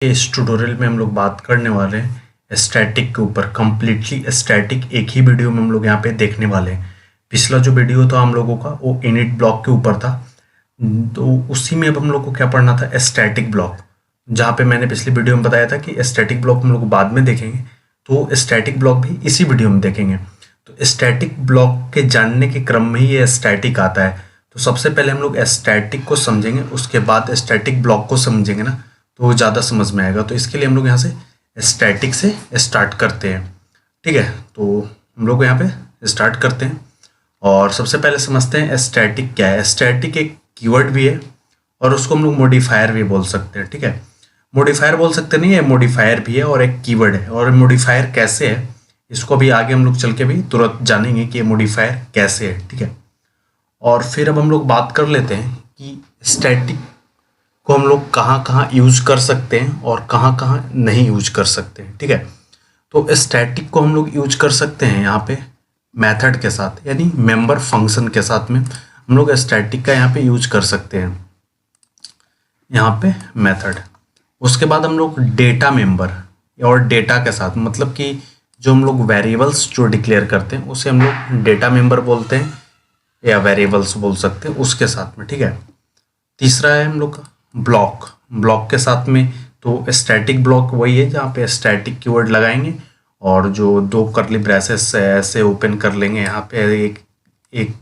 इस ट्यूटोरियल में हम लोग बात करने वाले हैं स्टैटिक के ऊपर। कम्प्लीटली स्टैटिक एक ही वीडियो में हम लोग यहाँ पे देखने वाले हैं। पिछला जो वीडियो था हम लोगों का वो इनिट ब्लॉक के ऊपर था, तो उसी में अब हम लोग को क्या पढ़ना था, स्टैटिक ब्लॉक। जहाँ पे मैंने पिछली वीडियो में बताया था कि स्टैटिक ब्लॉक हम लोग बाद में देखेंगे, तो स्टैटिक ब्लॉक भी इसी वीडियो में देखेंगे। तो स्टैटिक ब्लॉक के जानने के क्रम में ही ये स्टैटिक आता है। तो सबसे पहले हम लोग स्टैटिक को समझेंगे, उसके बाद स्टैटिक ब्लॉक को समझेंगे ना, तो वो ज़्यादा समझ में आएगा। तो इसके लिए हम लोग यहाँ से स्टैटिक से स्टार्ट करते हैं, ठीक है। तो हम लोग यहाँ पे स्टार्ट करते हैं और सबसे पहले समझते हैं स्टैटिक क्या है। स्टैटिक एक कीवर्ड भी है और उसको हम लोग मॉडिफायर भी बोल सकते हैं, ठीक है। मॉडिफायर बोल सकते नहीं है, मॉडिफायर भी है और एक कीवर्ड है। और मॉडिफायर कैसे है इसको भी आगे हम लोग चल के भी तुरंत जानेंगे कि मॉडिफायर कैसे है, ठीक है। और फिर अब हम लोग बात कर लेते हैं कि स्टैटिक को हम लोग कहाँ कहाँ यूज कर सकते हैं और कहाँ कहाँ नहीं यूज कर सकते हैं, ठीक है। तो स्टैटिक को हम लोग यूज कर सकते हैं यहाँ पे मेथड के साथ, यानी मेंबर फंक्शन के साथ में हम लोग स्टैटिक का यहाँ पे यूज कर सकते हैं, यहाँ पे मेथड। उसके बाद हम लोग डेटा मेंबर और डेटा के साथ, मतलब कि जो हम लोग वेरिएबल्स जो डिक्लेयर करते हैं उसे हम लोग डेटा मेंबर बोलते हैं या वेरिएबल्स बोल सकते हैं, उसके साथ में, ठीक है। तीसरा है हम लोग ब्लॉक। ब्लॉक के साथ में तो स्टैटिक ब्लॉक वही है जहाँ पे स्टैटिक कीवर्ड लगाएंगे और जो दो करली ब्रेसेस ऐसे ओपन कर लेंगे। यहाँ पे एक एक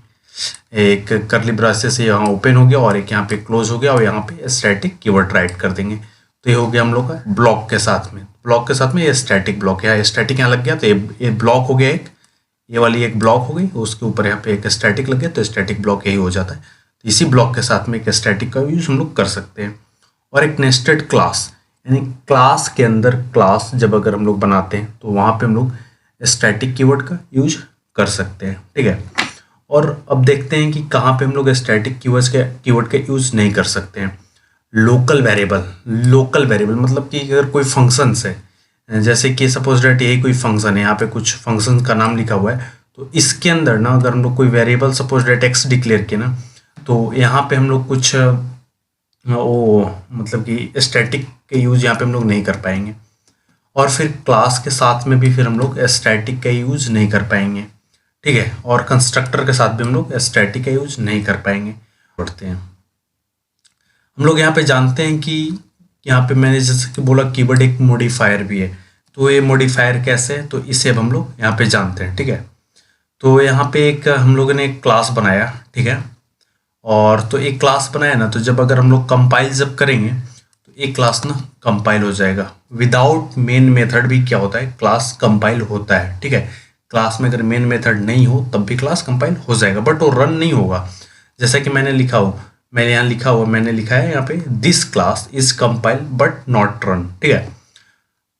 एक करली ब्रेसेस यहाँ ओपन हो गया और एक यहाँ पे क्लोज हो गया और यहाँ पे स्टैटिक कीवर्ड राइट कर देंगे। तो ये हो गया हम लोग का ब्लॉक के साथ में। ब्लॉक के साथ में ये स्टैटिक ब्लॉक है, स्टैटिक यहाँ लग गया तो ये ब्लॉक हो गया, एक ये वाली एक ब्लॉक हो गई, उसके ऊपर यहाँ पे एक स्टैटिक लग गया तो स्टैटिक ब्लॉक यही हो जाता है। तो इसी ब्लॉक के साथ में एक स्टैटिक का यूज हम लोग कर सकते हैं। और एक नेस्टेड क्लास, यानी क्लास के अंदर क्लास जब अगर हम लोग बनाते हैं तो वहाँ पे हम लोग स्टैटिक कीवर्ड का यूज कर सकते हैं, ठीक है। और अब देखते हैं कि कहाँ पे हम लोग स्टैटिक कीवर्ड का यूज नहीं कर सकते हैं। लोकल वेरिएबल मतलब कि अगर कोई फंक्शन है, जैसे कि सपोज डेट यही कोई फंक्शन है, यहाँ पे कुछ फंक्शन का नाम लिखा हुआ है, तो इसके अंदर ना अगर हम लोग कोई variable suppose date x declare किया ना, तो यहाँ पे हम लोग कुछ मतलब कि स्टैटिक के यूज यहाँ पे हम लोग नहीं कर पाएंगे। और फिर क्लास के साथ में भी फिर हम लोग स्टैटिक का यूज नहीं कर पाएंगे, ठीक है। और कंस्ट्रक्टर के साथ भी हम लोग स्टैटिक का यूज नहीं कर पाएंगे। पढ़ते हैं हम लोग यहाँ पे जानते हैं कि यहाँ पे मैंने जैसे कि बोला कीवर्ड एक मॉडिफायर भी है, तो ये मॉडिफायर कैसे है तो इसे अब हम लोग यहाँ पे जानते हैं, ठीक है। तो यहाँ पे एक हम लोगों ने एक क्लास बनाया, ठीक है। और तो एक क्लास बनाया ना, तो जब अगर हम लोग कंपाइल जब करेंगे तो एक क्लास ना कंपाइल हो जाएगा। विदाउट मेन मेथड भी क्या होता है, क्लास कंपाइल होता है, ठीक है। क्लास में अगर मेन मेथड नहीं हो तब भी क्लास कंपाइल हो जाएगा, बट वो रन नहीं होगा। जैसा कि मैंने लिखा है यहाँ पे this class is compile but not run, ठीक है।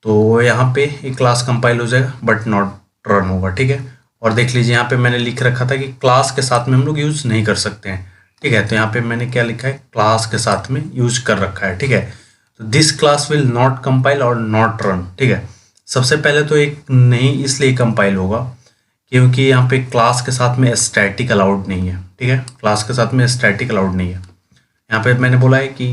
तो यहाँ पे एक क्लास कंपाइल हो जाएगा बट नॉट रन होगा, ठीक है। और देख लीजिए यहाँ पे मैंने लिख रखा था कि क्लास के साथ में हम लोग यूज नहीं कर सकते हैं, ठीक है। तो यहाँ पे मैंने क्या लिखा है, क्लास के साथ में यूज कर रखा है, ठीक है। तो this class will not compile और नॉट रन, ठीक है। सबसे पहले तो एक नहीं इसलिए कंपाइल होगा क्योंकि यहाँ पे क्लास के साथ में स्टैटिक अलाउड नहीं है, ठीक है। क्लास के साथ में स्टैटिक अलाउड नहीं है। यहाँ पे मैंने बोला है कि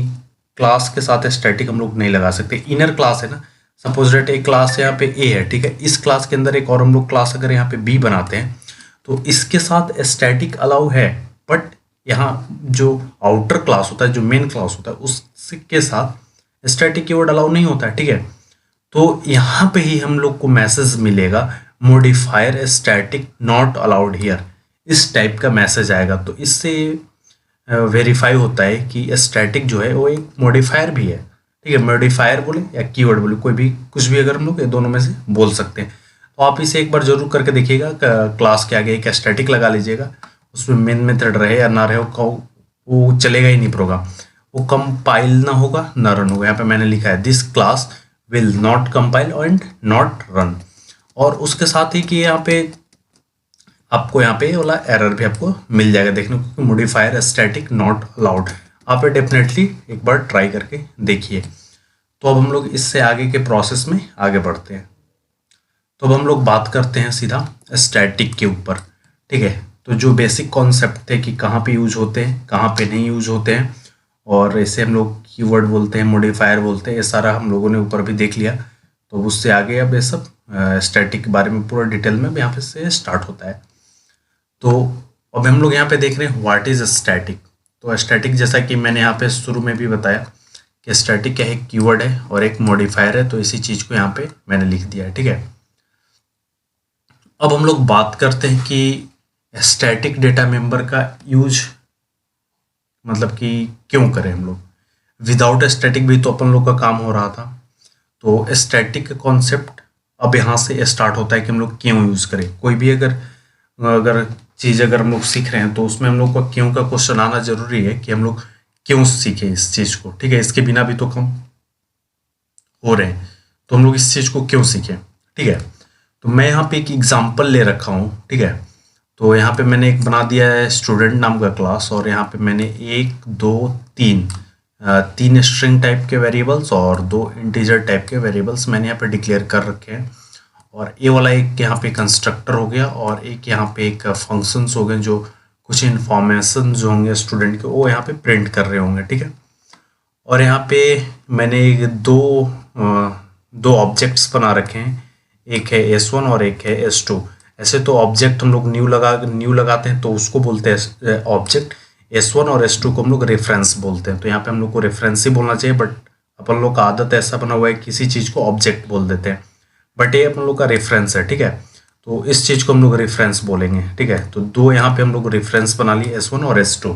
क्लास के साथ स्टैटिक हम लोग नहीं लगा सकते। इनर क्लास है ना, सपोज डेट एक क्लास यहाँ पे ए है, ठीक है। इस क्लास के अंदर एक और हम लोग क्लास अगर यहाँ पे बी बनाते हैं तो इसके साथ स्टैटिक अलाउ है, बट यहाँ जो आउटर क्लास होता है, जो मेन क्लास होता है, उसके साथ स्टैटिक कीवर्ड अलाउ नहीं होता है, ठीक है। तो यहाँ पे ही हम लोग को मैसेज मिलेगा modifier static not allowed here, इस टाइप का मैसेज आएगा। तो इससे वेरीफाई होता है कि स्टैटिक जो है वो एक मॉडिफायर भी है, ठीक है। मॉडिफायर बोले या कीवर्ड बोले, कोई भी कुछ भी अगर हम लोग ये दोनों में से बोल सकते हैं। तो आप इसे एक बार जरूर करके देखिएगा, क्लास के आगे एक स्टैटिक लगा लीजिएगा, उसमें मेन मेथड रहे या ना रहे वो चलेगा ही नहीं प्रोग्राम, वो कंपाइल ना होगा ना रन होगा। यहाँ पे मैंने लिखा है this class will not compile and not run. और उसके साथ ही कि यहाँ पे आपको यहाँ पे वाला एरर भी आपको मिल जाएगा देखने को, मॉडिफायर स्टैटिक नॉट अलाउड। आप डेफिनेटली एक बार ट्राई करके देखिए। तो अब हम लोग इससे आगे के प्रोसेस में आगे बढ़ते हैं। तो अब हम लोग बात करते हैं सीधा स्टैटिक के ऊपर, ठीक है। तो जो बेसिक कॉन्सेप्ट थे कि कहाँ पे यूज होते हैं, कहाँ पे नहीं यूज होते हैं, और इसे हम लोग कीवर्ड बोलते हैं, मॉडिफायर बोलते हैं, ये सारा हम लोगों ने ऊपर भी देख लिया। तो उससे आगे अब ये सब स्टैटिक के बारे में पूरा डिटेल में यहाँ पे से स्टार्ट होता है। तो अब हम लोग यहाँ पे देख रहे हैं व्हाट इज स्टैटिक। तो स्टैटिक जैसा कि मैंने यहाँ पे शुरू में भी बताया कि स्टैटिक क्या है, कीवर्ड है और एक मॉडिफायर है। तो इसी चीज को यहाँ पे मैंने लिख दिया है, ठीक है। अब हम लोग बात करते हैं कि स्टैटिक डेटा मेंबर का यूज मतलब कि क्यों करें हम लोग। विदाउट स्टैटिक भी तो अपन लोग का काम हो रहा था। तो स्टैटिक का कॉन्सेप्ट अब यहाँ से स्टार्ट होता है कि हम लोग क्यों यूज करें। कोई भी अगर चीज अगर हम लोग सीख रहे हैं तो उसमें हम लोग का क्यों का क्वेश्चन आना जरूरी है कि हम लोग क्यों सीखें इस चीज को, ठीक है। इसके बिना भी तो कम हो रहे हैं, तो हम लोग इस चीज को क्यों सीखें, ठीक है। तो मैं यहाँ पे एक एग्जाम्पल ले रखा हूँ, ठीक है। तो यहाँ पे मैंने एक बना दिया है स्टूडेंट नाम का क्लास, और यहाँ पे मैंने 1 2 3 स्ट्रिंग टाइप के वेरिएबल्स और 2 इंटीजर टाइप के वेरिएबल्स मैंने यहाँ पे डिक्लेयर कर रखे हैं। और ये वाला एक यहाँ पे कंस्ट्रक्टर हो गया और एक यहाँ पे एक फंक्शंस हो गए जो कुछ इन्फॉर्मेशन जो होंगे स्टूडेंट के वो यहाँ पे प्रिंट कर रहे होंगे, ठीक है। और यहाँ पे मैंने दो ऑब्जेक्ट्स बना रखे हैं, एक है S1 और एक है S2। ऐसे तो ऑब्जेक्ट हम लोग न्यू लगाते हैं तो उसको बोलते हैं ऑब्जेक्ट। S1 और S2 को हम लोग रेफरेंस बोलते हैं। तो यहाँ पे हम लोग को रेफरेंस ही बोलना चाहिए, बट अपन लोग का आदत ऐसा बना हुआ है किसी चीज़ को ऑब्जेक्ट बोल देते हैं, बट ये अपन लोग का रेफरेंस है, ठीक है। तो इस चीज़ को हम लोग रेफरेंस बोलेंगे, ठीक है। तो दो यहाँ पे हम लोग रेफरेंस बना लिए S1 और S2,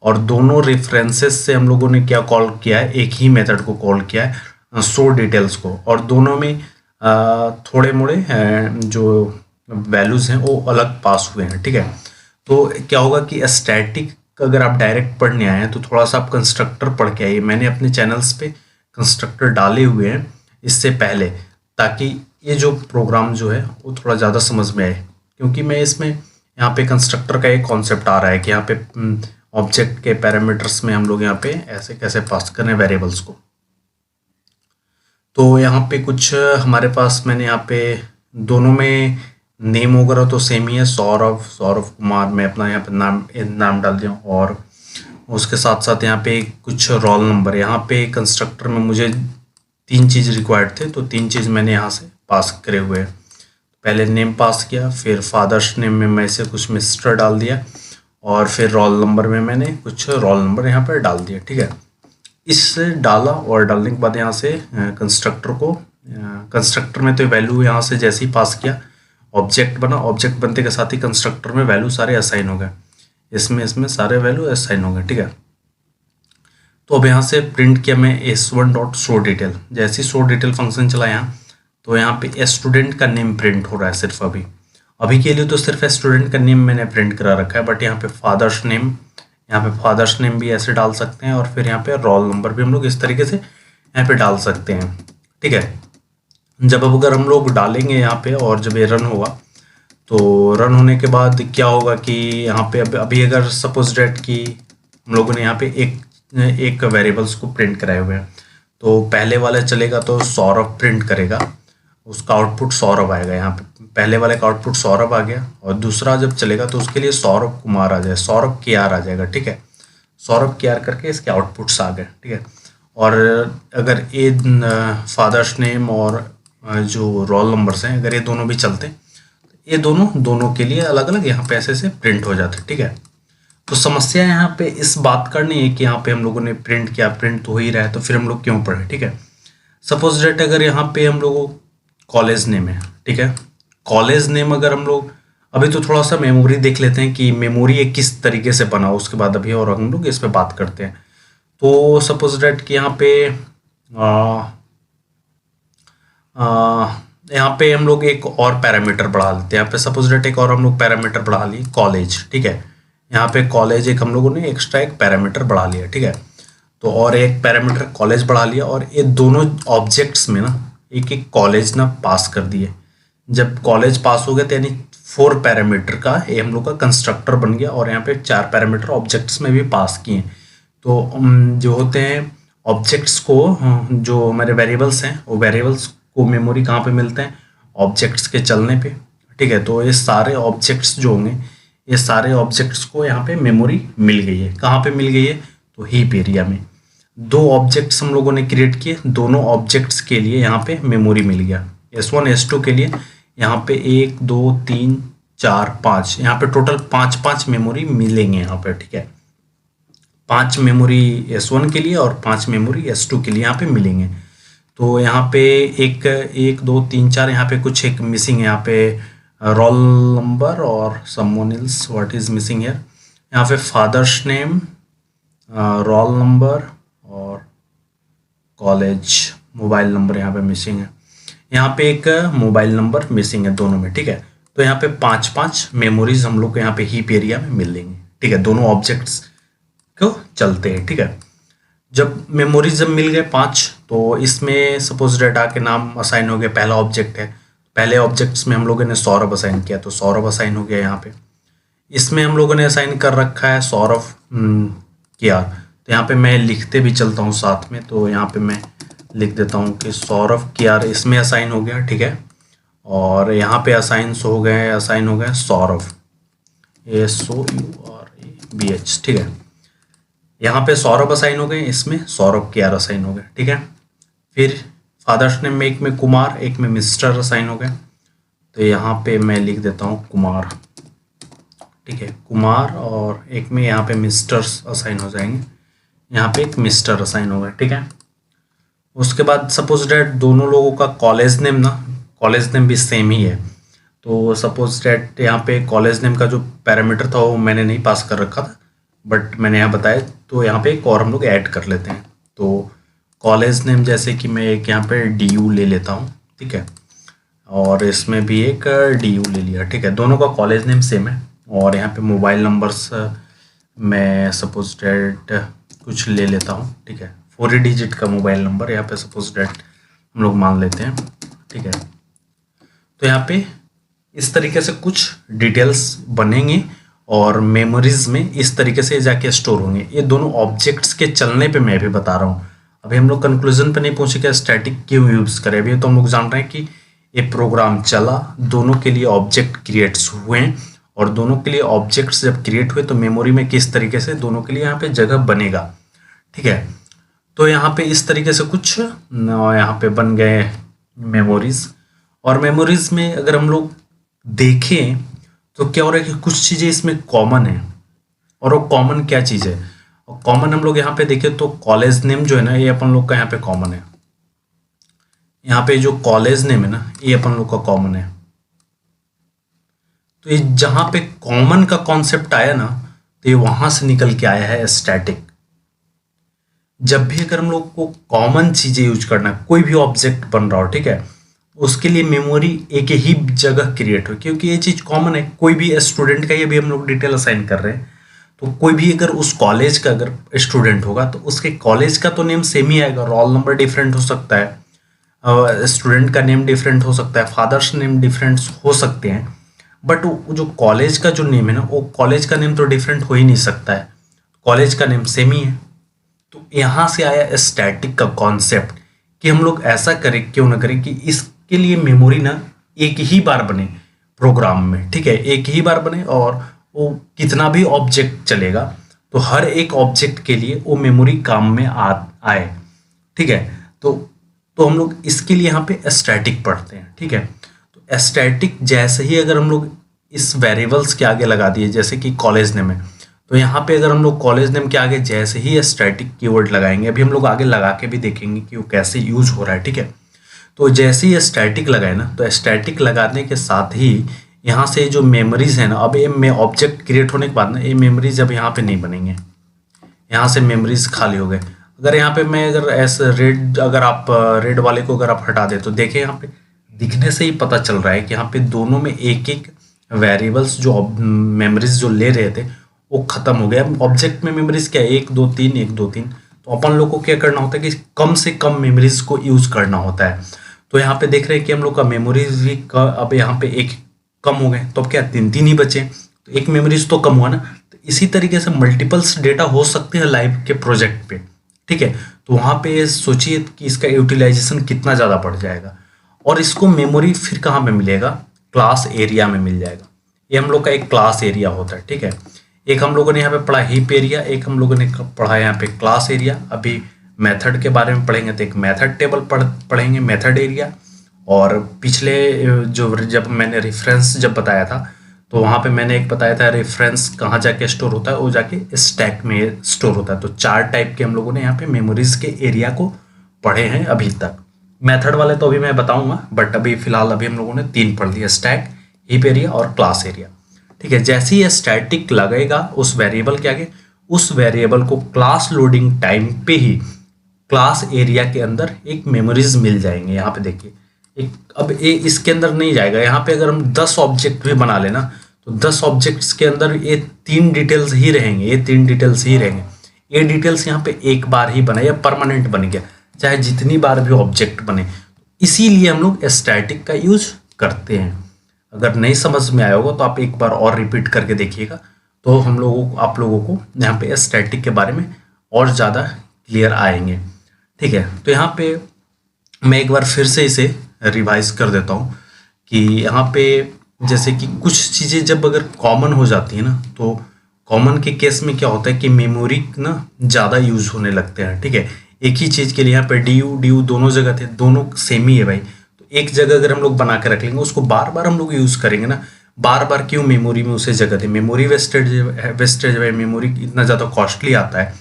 और दोनों रेफरेंसेस से हम लोगों ने क्या कॉल किया है, एक ही मेथड को कॉल किया है शो डिटेल्स को। और दोनों में थोड़े मोड़े जो वैल्यूज हैं वो अलग पास हुए हैं, ठीक है। तो क्या होगा कि स्टैटिक अगर आप डायरेक्ट पढ़ने आए हैं तो थोड़ा सा आप कंस्ट्रक्टर पढ़ के आइए। मैंने अपने चैनल्स पे कंस्ट्रक्टर डाले हुए हैं इससे पहले, ताकि ये जो प्रोग्राम जो है वो थोड़ा ज़्यादा समझ में आए, क्योंकि मैं इसमें यहाँ पे कंस्ट्रक्टर का एक कॉन्सेप्ट आ रहा है कि यहाँ पे ऑब्जेक्ट के पैरामीटर्स में हम लोग यहाँ पे ऐसे कैसे पास करने वेरिएबल्स को। तो यहाँ पे कुछ हमारे पास मैंने यहाँ पे दोनों में नेम वगैरह तो सेम ही है, सौरभ कुमार, मैं अपना यहाँ पे नाम डाल दिया। और उसके साथ साथ यहाँ पे कुछ रोल नंबर, यहाँ पे कंस्ट्रक्टर में मुझे 3 चीज़ रिक्वायर्ड थे, तो 3 चीज़ मैंने यहाँ से पास करे हुए हैं। पहले नेम पास किया, फिर फादर्स नेम में मैं से कुछ मिस्टर डाल दिया, और फिर रोल नंबर में मैंने कुछ रोल नंबर यहाँ पर डाल दिया, ठीक है। इससे डाला और डालने के बाद यहाँ से कंस्ट्रक्टर में तो वैल्यू यहाँ से जैसे ही पास किया ऑब्जेक्ट बना, ऑब्जेक्ट बनते के साथ ही कंस्ट्रक्टर में वैल्यू सारे असाइन हो गए, इसमें सारे वैल्यू असाइन हो गए, ठीक है। तो अब यहाँ से प्रिंट किया मैं S1 डॉट शो डिटेल। जैसे ही शो डिटेल फंक्शन चला यहाँ, तो यहाँ पे स्टूडेंट का नेम प्रिंट हो रहा है सिर्फ अभी के लिए तो सिर्फ स्टूडेंट का नेम मैंने प्रिंट करा रखा है, बट यहाँ पे फादर्स नेम, यहाँ पे फादर्स नेम भी ऐसे डाल सकते हैं, और फिर यहाँ पे रोल नंबर भी हम लोग इस तरीके से यहाँ पे डाल सकते हैं, ठीक है। जब अब अगर हम लोग डालेंगे यहाँ पे और जब ये रन होगा, तो रन होने के बाद क्या होगा कि यहाँ पे अभी अगर सपोज डेट कि हम लोगों ने यहाँ पे एक वेरिएबल्स को प्रिंट कराए हुए हैं, तो पहले वाला चलेगा तो सौरभ प्रिंट करेगा, उसका आउटपुट सौरभ आएगा। यहाँ पे पहले वाले का आउटपुट सौरभ आ गया, और दूसरा जब चलेगा तो उसके लिए सौरभ कुमार आ जाए, सौरभ के आर आ जाएगा, ठीक है। सौरभ के आर करके इसके आउटपुट्स आ गए, ठीक है। और अगर ये फादर्स नेम और जो रोल नंबर्स हैं अगर ये दोनों भी चलते हैं, ये दोनों के लिए अलग अलग यहाँ पे ऐसे से प्रिंट हो जाते, ठीक है। तो समस्या यहाँ पे इस बात का नहीं है कि यहाँ पे हम लोगों ने प्रिंट किया, प्रिंट तो हो ही रहा है, तो फिर हम लोग क्यों पढ़े, ठीक है। सपोज डेट अगर यहाँ पे हम लोगों कॉलेज नेम है, ठीक है। कॉलेज नेम अगर हम लोग अभी तो थोड़ा सा मेमोरी देख लेते हैं कि मेमोरी ये किस तरीके से बना, उसके बाद अभी और हम लोग इस पे बात करते हैं। तो सपोज डेट कि यहाँ पे हम लोग एक और पैरामीटर बढ़ा लेते हैं। यहाँ पे सपोज डेट एक और हम लोग पैरामीटर बढ़ा लिए कॉलेज, ठीक है। यहाँ पे कॉलेज एक हम लोगों ने एक्स्ट्रा एक पैरामीटर बढ़ा लिया, ठीक है। तो और एक पैरामीटर कॉलेज बढ़ा लिया, और ये दोनों ऑब्जेक्ट्स में ना एक एक कॉलेज ना पास कर दिए। जब कॉलेज पास हो गया तो यानी 4 पैरामीटर का ये हम लोग का कंस्ट्रक्टर बन गया, और यहाँ पे 4 पैरामीटर ऑब्जेक्ट्स में भी पास किए। तो जो होते हैं ऑब्जेक्ट्स को, जो हमारे वेरिएबल्स हैं वो वेरिएबल्स को मेमोरी कहाँ पे मिलते हैं, ऑब्जेक्ट्स के चलने पे, ठीक है। तो ये सारे ऑब्जेक्ट्स जो होंगे, ये सारे ऑब्जेक्ट्स को यहाँ पे मेमोरी मिल गई है। कहाँ पे मिल गई है, तो हीप एरिया में। दो ऑब्जेक्ट्स हम लोगों ने क्रिएट किए, दोनों ऑब्जेक्ट्स के लिए यहाँ पे मेमोरी मिल गया। S1 S2 के लिए यहाँ पे 1 2 3 4 5, यहाँ पे टोटल 5 मेमोरी मिलेंगे यहाँ पे, ठीक है। 5 मेमोरी S1 के लिए और 5 मेमोरी S2 के लिए यहाँ पे मिलेंगे। तो यहाँ पे एक 1 2 3 4 यहाँ पे कुछ एक मिसिंग है, यहाँ पे रोल नंबर और someone else, what is missing here. यहाँ पे फादर्स नेम, रोल नंबर और कॉलेज मोबाइल नंबर यहाँ पे मिसिंग है। यहाँ पे एक मोबाइल नंबर मिसिंग है दोनों में, ठीक है। तो यहाँ पे 5 मेमोरीज हम लोग को यहाँ पे हीप एरिया में मिल लेंगे, ठीक है, दोनों ऑब्जेक्ट्स को चलते हैं, ठीक है। जब मेमोरीज जब मिल गए 5, तो इसमें सपोज डाटा के नाम असाइन हो गया। पहला ऑब्जेक्ट है, पहले ऑब्जेक्ट्स में हम लोगों ने सौरभ असाइन किया, तो सौरभ असाइन हो गया यहाँ पे। इसमें हम लोगों ने असाइन कर रखा है सौरभ किया, तो यहाँ पे मैं लिखते भी चलता हूँ साथ में। तो यहाँ पे मैं लिख देता हूँ कि सौरभ कियार इसमें असाइन हो गया, ठीक है। और यहाँ पे असाइन हो गए सौरभ SOURABH, ठीक है। यहाँ पे सौरभ असाइन हो गए, इसमें सौरभ कियार असाइन हो गए, ठीक है। फिर फादर्स नेम में एक में कुमार, एक में मिस्टर असाइन हो गए, तो यहाँ पे मैं लिख देता हूँ कुमार, ठीक है, कुमार। और एक में यहाँ पे मिस्टर्स असाइन हो जाएंगे, यहाँ पे एक मिस्टर असाइन होगा, ठीक है। उसके बाद सपोज डैट दोनों लोगों का कॉलेज नेम भी सेम ही है, तो सपोज डैट यहाँ पे कॉलेज नेम का जो पैरामीटर था वो मैंने नहीं पास कर रखा था, बट मैंने यहाँ बताया, तो यहाँ पे एक और हम लोग ऐड कर लेते हैं। तो कॉलेज नेम जैसे कि मैं एक यहाँ पे DU ले लेता हूँ, ठीक है, और इसमें भी एक DU ले लिया, ठीक है। दोनों का कॉलेज नेम सेम है। और यहाँ पे मोबाइल नंबर्स मैं सपोज डैट कुछ ले लेता हूँ, ठीक है, 4 डिजिट का मोबाइल नंबर यहाँ पे सपोज डैट हम लोग मान लेते हैं, ठीक है। तो यहाँ पे इस तरीके से कुछ डिटेल्स बनेंगे और मेमोरीज में इस तरीके से जाके स्टोर होंगे। ये दोनों ऑब्जेक्ट्स के चलने पे मैं भी बता रहा हूँ। अभी हम लोग कंक्लूजन पे नहीं पहुंचे कि स्टैटिक क्यों यूज़ करें। अभी तो हम लोग जान रहे हैं कि ये प्रोग्राम चला, दोनों के लिए ऑब्जेक्ट क्रिएट्स हुए हैं, और दोनों के लिए ऑब्जेक्ट्स जब क्रिएट हुए तो मेमोरी में किस तरीके से दोनों के लिए यहाँ पे जगह बनेगा, ठीक है। तो यहाँ पे इस तरीके से कुछ यहाँ पे बन गए मेमोरीज। और मेमोरीज में अगर हम लोग देखें तो क्या हो रहा है कि कुछ चीज़ें इसमें कॉमन है, और वो कॉमन क्या चीज़ है, और कॉमन हम लोग यहाँ पे देखें तो कॉलेज नेम जो है ना, ये अपन लोग का यहाँ पे कॉमन है। यहाँ पे जो कॉलेज नेम है ना, ये अपन लोग का कॉमन है। तो ये जहाँ पे कॉमन का कॉन्सेप्ट आया ना, तो ये वहां से निकल के आया है स्टैटिक। जब भी अगर हम लोग को कॉमन चीजें यूज करना है, कोई भी ऑब्जेक्ट बन रहा हो, ठीक है, उसके लिए मेमोरी एक ही जगह क्रिएट हो, क्योंकि ये चीज कॉमन है। कोई भी स्टूडेंट का, ये भी हम लोग डिटेल असाइन कर रहे हैं, तो कोई भी अगर उस कॉलेज का अगर स्टूडेंट होगा तो उसके कॉलेज का तो नेम सेम ही आएगा। रोल नंबर डिफरेंट हो सकता है, स्टूडेंट का नेम डिफरेंट हो सकता है, फादर्स नेम डिफरेंट हो सकते हैं, बट वो जो कॉलेज का जो नेम है ना, वो कॉलेज का नेम तो डिफरेंट हो ही नहीं सकता है, कॉलेज का नेम सेम ही है। तो यहाँ से आया स्टैटिक का कॉन्सेप्ट कि हम लोग ऐसा करें, क्यों ना करें कि इसके लिए मेमोरी ना एक ही बार बने प्रोग्राम में, ठीक है, एक ही बार बने, और वो कितना भी ऑब्जेक्ट चलेगा तो हर एक ऑब्जेक्ट के लिए वो मेमोरी काम में आए, ठीक है। तो हम लोग इसके लिए यहाँ पे स्टैटिक पढ़ते हैं, ठीक है। तो स्टैटिक जैसे ही अगर हम लोग इस वेरिएबल्स के आगे लगा दिए, जैसे कि कॉलेज नेम है, तो यहाँ पे अगर हम लोग कॉलेज नेम के आगे जैसे ही स्टैटिक कीवर्ड लगाएंगे, अभी हम लोग आगे लगा के भी देखेंगे कि वो कैसे यूज हो रहा है, ठीक है। तो जैसे ही स्टैटिक लगाए ना, तो स्टैटिक लगाने के साथ ही यहाँ से जो मेमोरीज है ना, अब ये में ऑब्जेक्ट क्रिएट होने के बाद ना, ये मेमोरीज अब यहाँ पे नहीं बनेंगे, यहाँ से मेमोरीज खाली हो गए। अगर यहाँ पे मैं अगर ऐसे रेड, अगर आप रेड वाले को अगर आप हटा दे, तो देखिए यहाँ पे दिखने से ही पता चल रहा है कि यहाँ पे दोनों में एक एक वेरिएबल्स जो मेमोरीज जो ले रहे थे वो खत्म हो गया। ऑब्जेक्ट में मेमोरीज क्या है, 1 2 3 1 2 3। तो अपन लोग को क्या करना होता है कि कम से कम मेमोरीज को यूज करना होता है। तो यहाँ पे देख रहे हैं कि हम लोग का मेमोरीज भी अब यहाँ पे एक कम हो गए, तो अब क्या 3 ही बचे, तो एक मेमोरीज तो कम हुआ ना। तो इसी तरीके से मल्टीपल्स डेटा हो सकते हैं लाइव के प्रोजेक्ट पे, ठीक है। तो वहाँ पे सोचिए कि इसका यूटिलाइजेशन कितना ज़्यादा बढ़ जाएगा। और इसको मेमोरी फिर कहाँ पे मिलेगा, क्लास एरिया में मिल जाएगा। ये हम लोग का एक क्लास एरिया होता है, ठीक है। एक हम लोगों ने यहाँ पे पढ़ा हीप एरिया, एक हम लोगों ने पढ़ा यहाँ पे क्लास एरिया। अभी मेथड के बारे में पढ़ेंगे तो एक मेथड टेबल पढ़ेंगे, मेथड एरिया। और पिछले जो जब मैंने रेफरेंस जब बताया था तो वहाँ पे मैंने एक बताया था रेफरेंस कहाँ जाके स्टोर होता है, वो जाके स्टैक में स्टोर होता है। तो 4 टाइप के हम लोगों ने यहाँ पे मेमोरीज के एरिया को पढ़े हैं अभी तक। मेथड वाले तो अभी मैं बताऊंगा, बट अभी फिलहाल अभी हम लोगों ने 3 पढ़ लिया, स्टैक, हीप एरिया और क्लास एरिया। ठीक है, जैसे ही स्टैटिक लगेगा उस वेरिएबल के आगे, उस वेरिएबल को क्लास लोडिंग टाइम पे ही क्लास एरिया के अंदर एक मेमोरीज मिल जाएंगे। यहाँ पे देखिए एक, अब ये इसके अंदर नहीं जाएगा। यहाँ पे अगर हम 10 ऑब्जेक्ट भी बना लेना तो 10 ऑब्जेक्ट्स के अंदर ये 3 डिटेल्स ही रहेंगे, ये 3 डिटेल्स ही रहेंगे। ये डिटेल्स यहाँ पे एक बार ही बने या परमानेंट बन गया, चाहे जितनी बार भी ऑब्जेक्ट बने। इसीलिए हम लोग स्टैटिक का यूज करते हैं। अगर नहीं समझ में आया होगा तो आप एक बार और रिपीट करके देखिएगा, तो आप लोगों को यहाँ पे स्टैटिक के बारे में और ज़्यादा क्लियर आएंगे। ठीक है, तो यहाँ पे मैं एक बार फिर से इसे रिवाइज कर देता हूँ कि यहाँ पे जैसे कि कुछ चीज़ें जब अगर कॉमन हो जाती है ना, तो कॉमन के केस में क्या होता है कि मेमोरी ना ज़्यादा यूज होने लगते हैं। ठीक है, एक ही चीज़ के लिए यहाँ पे डी यू दोनों जगह थे, दोनों सेम ही है भाई। तो एक जगह अगर हम लोग बना के रख लेंगे, उसको बार बार हम लोग यूज़ करेंगे ना, बार बार क्यों मेमोरी में उसे जगह दे, मेमोरी वेस्टेज है, मेमोरी इतना ज़्यादा कॉस्टली आता है,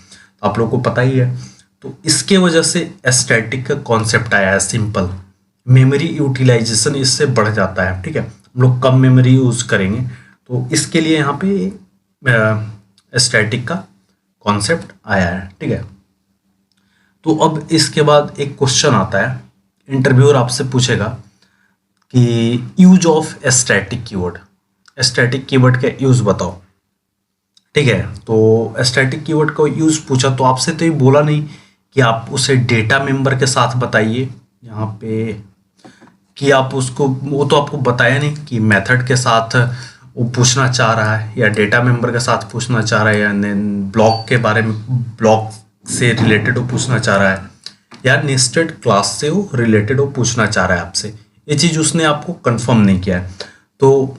तो आप लोग को पता ही है। तो इसके वजह से स्टैटिक का कॉन्सेप्ट आया है, सिंपल मेमोरी यूटिलाइजेशन इससे बढ़ जाता है। ठीक है, हम लोग कम मेमोरी यूज़ करेंगे, तो इसके लिए यहाँ पे स्टैटिक का कॉन्सेप्ट आया है। ठीक है, तो अब इसके बाद एक क्वेश्चन आता है, इंटरव्यूअर आपसे पूछेगा कि use of static keyword, static keyword का यूज बताओ। ठीक है, तो स्टैटिक कीवर्ड का यूज पूछा तो आपसे तो ये बोला नहीं कि आप उसे डेटा मेंबर के साथ बताइए यहाँ पे, कि आप उसको, वो तो आपको बताया नहीं कि मेथड के साथ वो पूछना चाह रहा है या डेटा मेंबर के साथ पूछना चाह रहा है, या ब्लॉक के बारे में, ब्लॉक से रिलेटेड वो पूछना चाह रहा है, या नेस्टेड क्लास से वो रिलेटेड वो पूछना चाह रहा है आपसे। ये चीज़ उसने आपको कंफर्म नहीं किया है, तो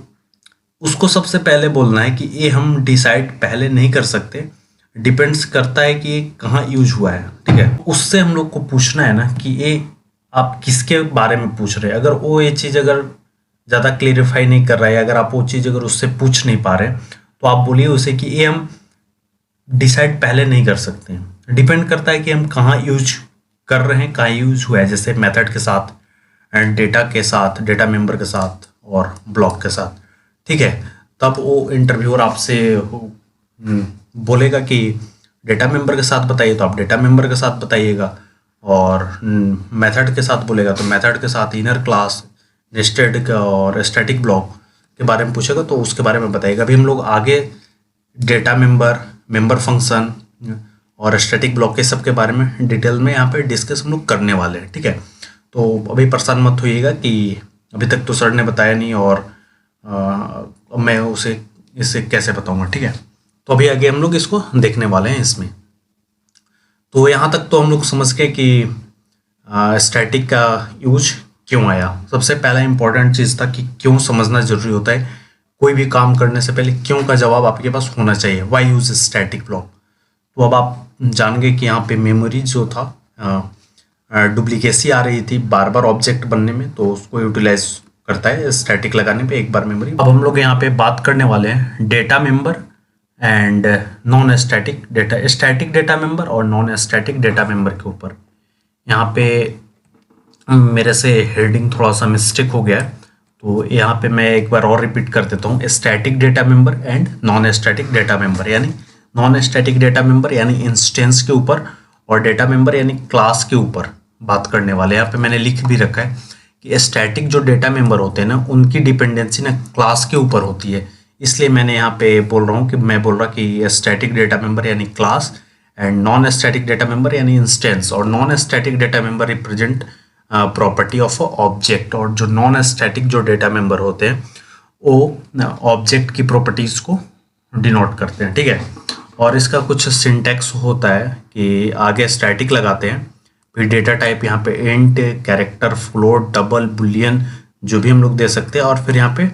उसको सबसे पहले बोलना है कि ये हम डिसाइड पहले नहीं कर सकते, डिपेंड्स करता है कि ये कहाँ यूज हुआ है। ठीक है, उससे हम लोग को पूछना है ना कि ये आप किसके बारे में पूछ रहे हैं। अगर वो ये चीज़ अगर ज़्यादा क्लेरिफाई नहीं कर रहा है, अगर आप वो चीज़ अगर उससे पूछ नहीं पा रहे, तो आप बोलिए उसे कि ये हम डिसाइड पहले नहीं कर सकते हैं, डिपेंड करता है कि हम कहाँ यूज कर रहे हैं, कहाँ यूज हुआ है, जैसे मेथड के साथ एंड डेटा के साथ, डेटा मेंबर के साथ और ब्लॉक के साथ। ठीक है, तब वो इंटरव्यूअर आपसे बोलेगा कि डेटा मेंबर के साथ बताइए, तो आप डेटा मेंबर के साथ बताइएगा, और मेथड के साथ बोलेगा तो मेथड के साथ, इनर क्लास, नेस्टेड और स्टैटिक ब्लॉक के बारे में पूछेगा तो उसके बारे में बताइएगा। अभी हम लोग आगे डेटा मेंबर, मेंबर फंक्शन और स्टैटिक ब्लॉक के सब के बारे में डिटेल में यहाँ पे डिस्कस हम लोग करने वाले हैं। ठीक है, तो अभी परेशान मत होइएगा कि अभी तक तो सर ने बताया नहीं और मैं उसे इससे कैसे बताऊंगा। ठीक है, तो अभी आगे हम लोग इसको देखने वाले हैं इसमें। तो यहाँ तक तो हम लोग समझ गए कि स्टैटिक का यूज क्यों आया। सबसे पहला इंपॉर्टेंट चीज़ था कि क्यों समझना जरूरी होता है, कोई भी काम करने से पहले क्यों का जवाब आपके पास होना चाहिए, वाई यूज स्टैटिक ब्लॉक। तो अब आप जान गए कि यहाँ पे मेमोरी जो था डुप्लीकेसी आ रही थी बार बार ऑब्जेक्ट बनने में, तो उसको यूटिलाइज करता है स्टैटिक लगाने पे एक बार मेमोरी। अब हम लोग यहाँ पे बात करने वाले हैं data member and non static data, static data member और नॉन स्टैटिक डेटा मेंबर के ऊपर। यहाँ पे मेरे से हेडिंग थोड़ा सा मिस्टेक हो गया है, तो यहाँ पे मैं एक बार और रिपीट कर देता हूँ, static data member and non static data member. यानी नॉन स्टैटिक डेटा मेंबर यानी इंस्टेंस के ऊपर, और डेटा मेंबर यानी क्लास के ऊपर बात करने वाले। यहाँ पे मैंने लिख भी रखा है कि स्टैटिक जो डेटा मेंबर होते हैं ना, उनकी डिपेंडेंसी ना क्लास के ऊपर होती है, इसलिए मैंने यहाँ पे बोल रहा हूँ कि मैं बोल रहा कि स्टैटिक डेटा मेंबर यानी class and non static data member यानी इंस्टेंस। और non static data member represent property of object, और जो नॉन स्टैटिक जो डेटा मेंबर होते हैं वो ऑब्जेक्ट की प्रॉपर्टीज को डिनोट करते हैं। ठीक है, और इसका कुछ सिंटैक्स होता है कि आगे स्टैटिक लगाते हैं, फिर डेटा टाइप यहाँ पे int, character, float, double, Boolean जो भी हम लोग दे सकते हैं, और फिर यहाँ पे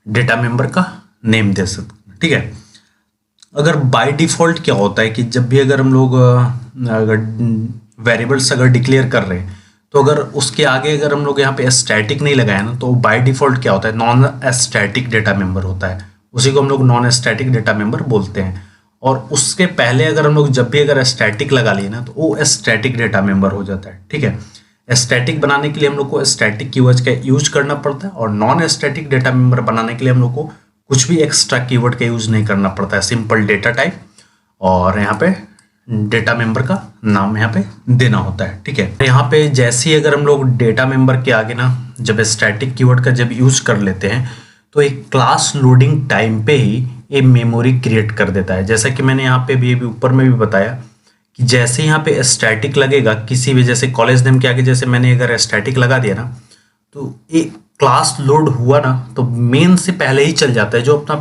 डेटा मेंबर का नेम दे सकते हैं। ठीक है, अगर बाय डिफ़ॉल्ट क्या होता है कि जब भी अगर हम लोग अगर वेरिएबल्स अगर डिक्लेयर कर रहे हैं, तो अगर उसके आगे अगर हम लोग यहाँ पे स्टैटिक नहीं लगाए ना, तो बाय डिफॉल्ट क्या होता है, नॉन स्टैटिक डेटा मेंबर होता है, उसी को हम लोग नॉन स्टैटिक डेटा मेंबर बोलते हैं। और उसके पहले अगर हम लोग जब भी अगर स्टैटिक लगा लिए ना, तो वो स्टैटिक डेटा मेंबर हो जाता है। ठीक है, स्टैटिक बनाने के लिए हम लोग को स्टैटिक कीवर्ड्स का यूज करना पड़ता है, और नॉन स्टैटिक डेटा मेंबर बनाने के लिए हम लोग को कुछ भी एक्स्ट्रा कीवर्ड का यूज नहीं करना पड़ता है, सिंपल डेटा टाइप और यहाँ पे डेटा मेंबर का नाम यहाँ पे देना होता है। ठीक है, यहाँ पे जैसे ही अगर हम लोग डेटा मेंबर के आगे ना जब स्टैटिक कीवर्ड का जब यूज कर लेते हैं, तो एक क्लास लोडिंग टाइम पे ही ये मेमोरी क्रिएट कर देता है। जैसा कि मैंने यहाँ पे भी ऊपर में भी बताया कि जैसे यहाँ पे स्टैटिक लगेगा किसी भी, जैसे कॉलेज नेम के आगे जैसे मैंने अगर स्टैटिक लगा दिया ना, तो ये क्लास लोड हुआ ना तो मेन से पहले ही चल जाता है। जो अपना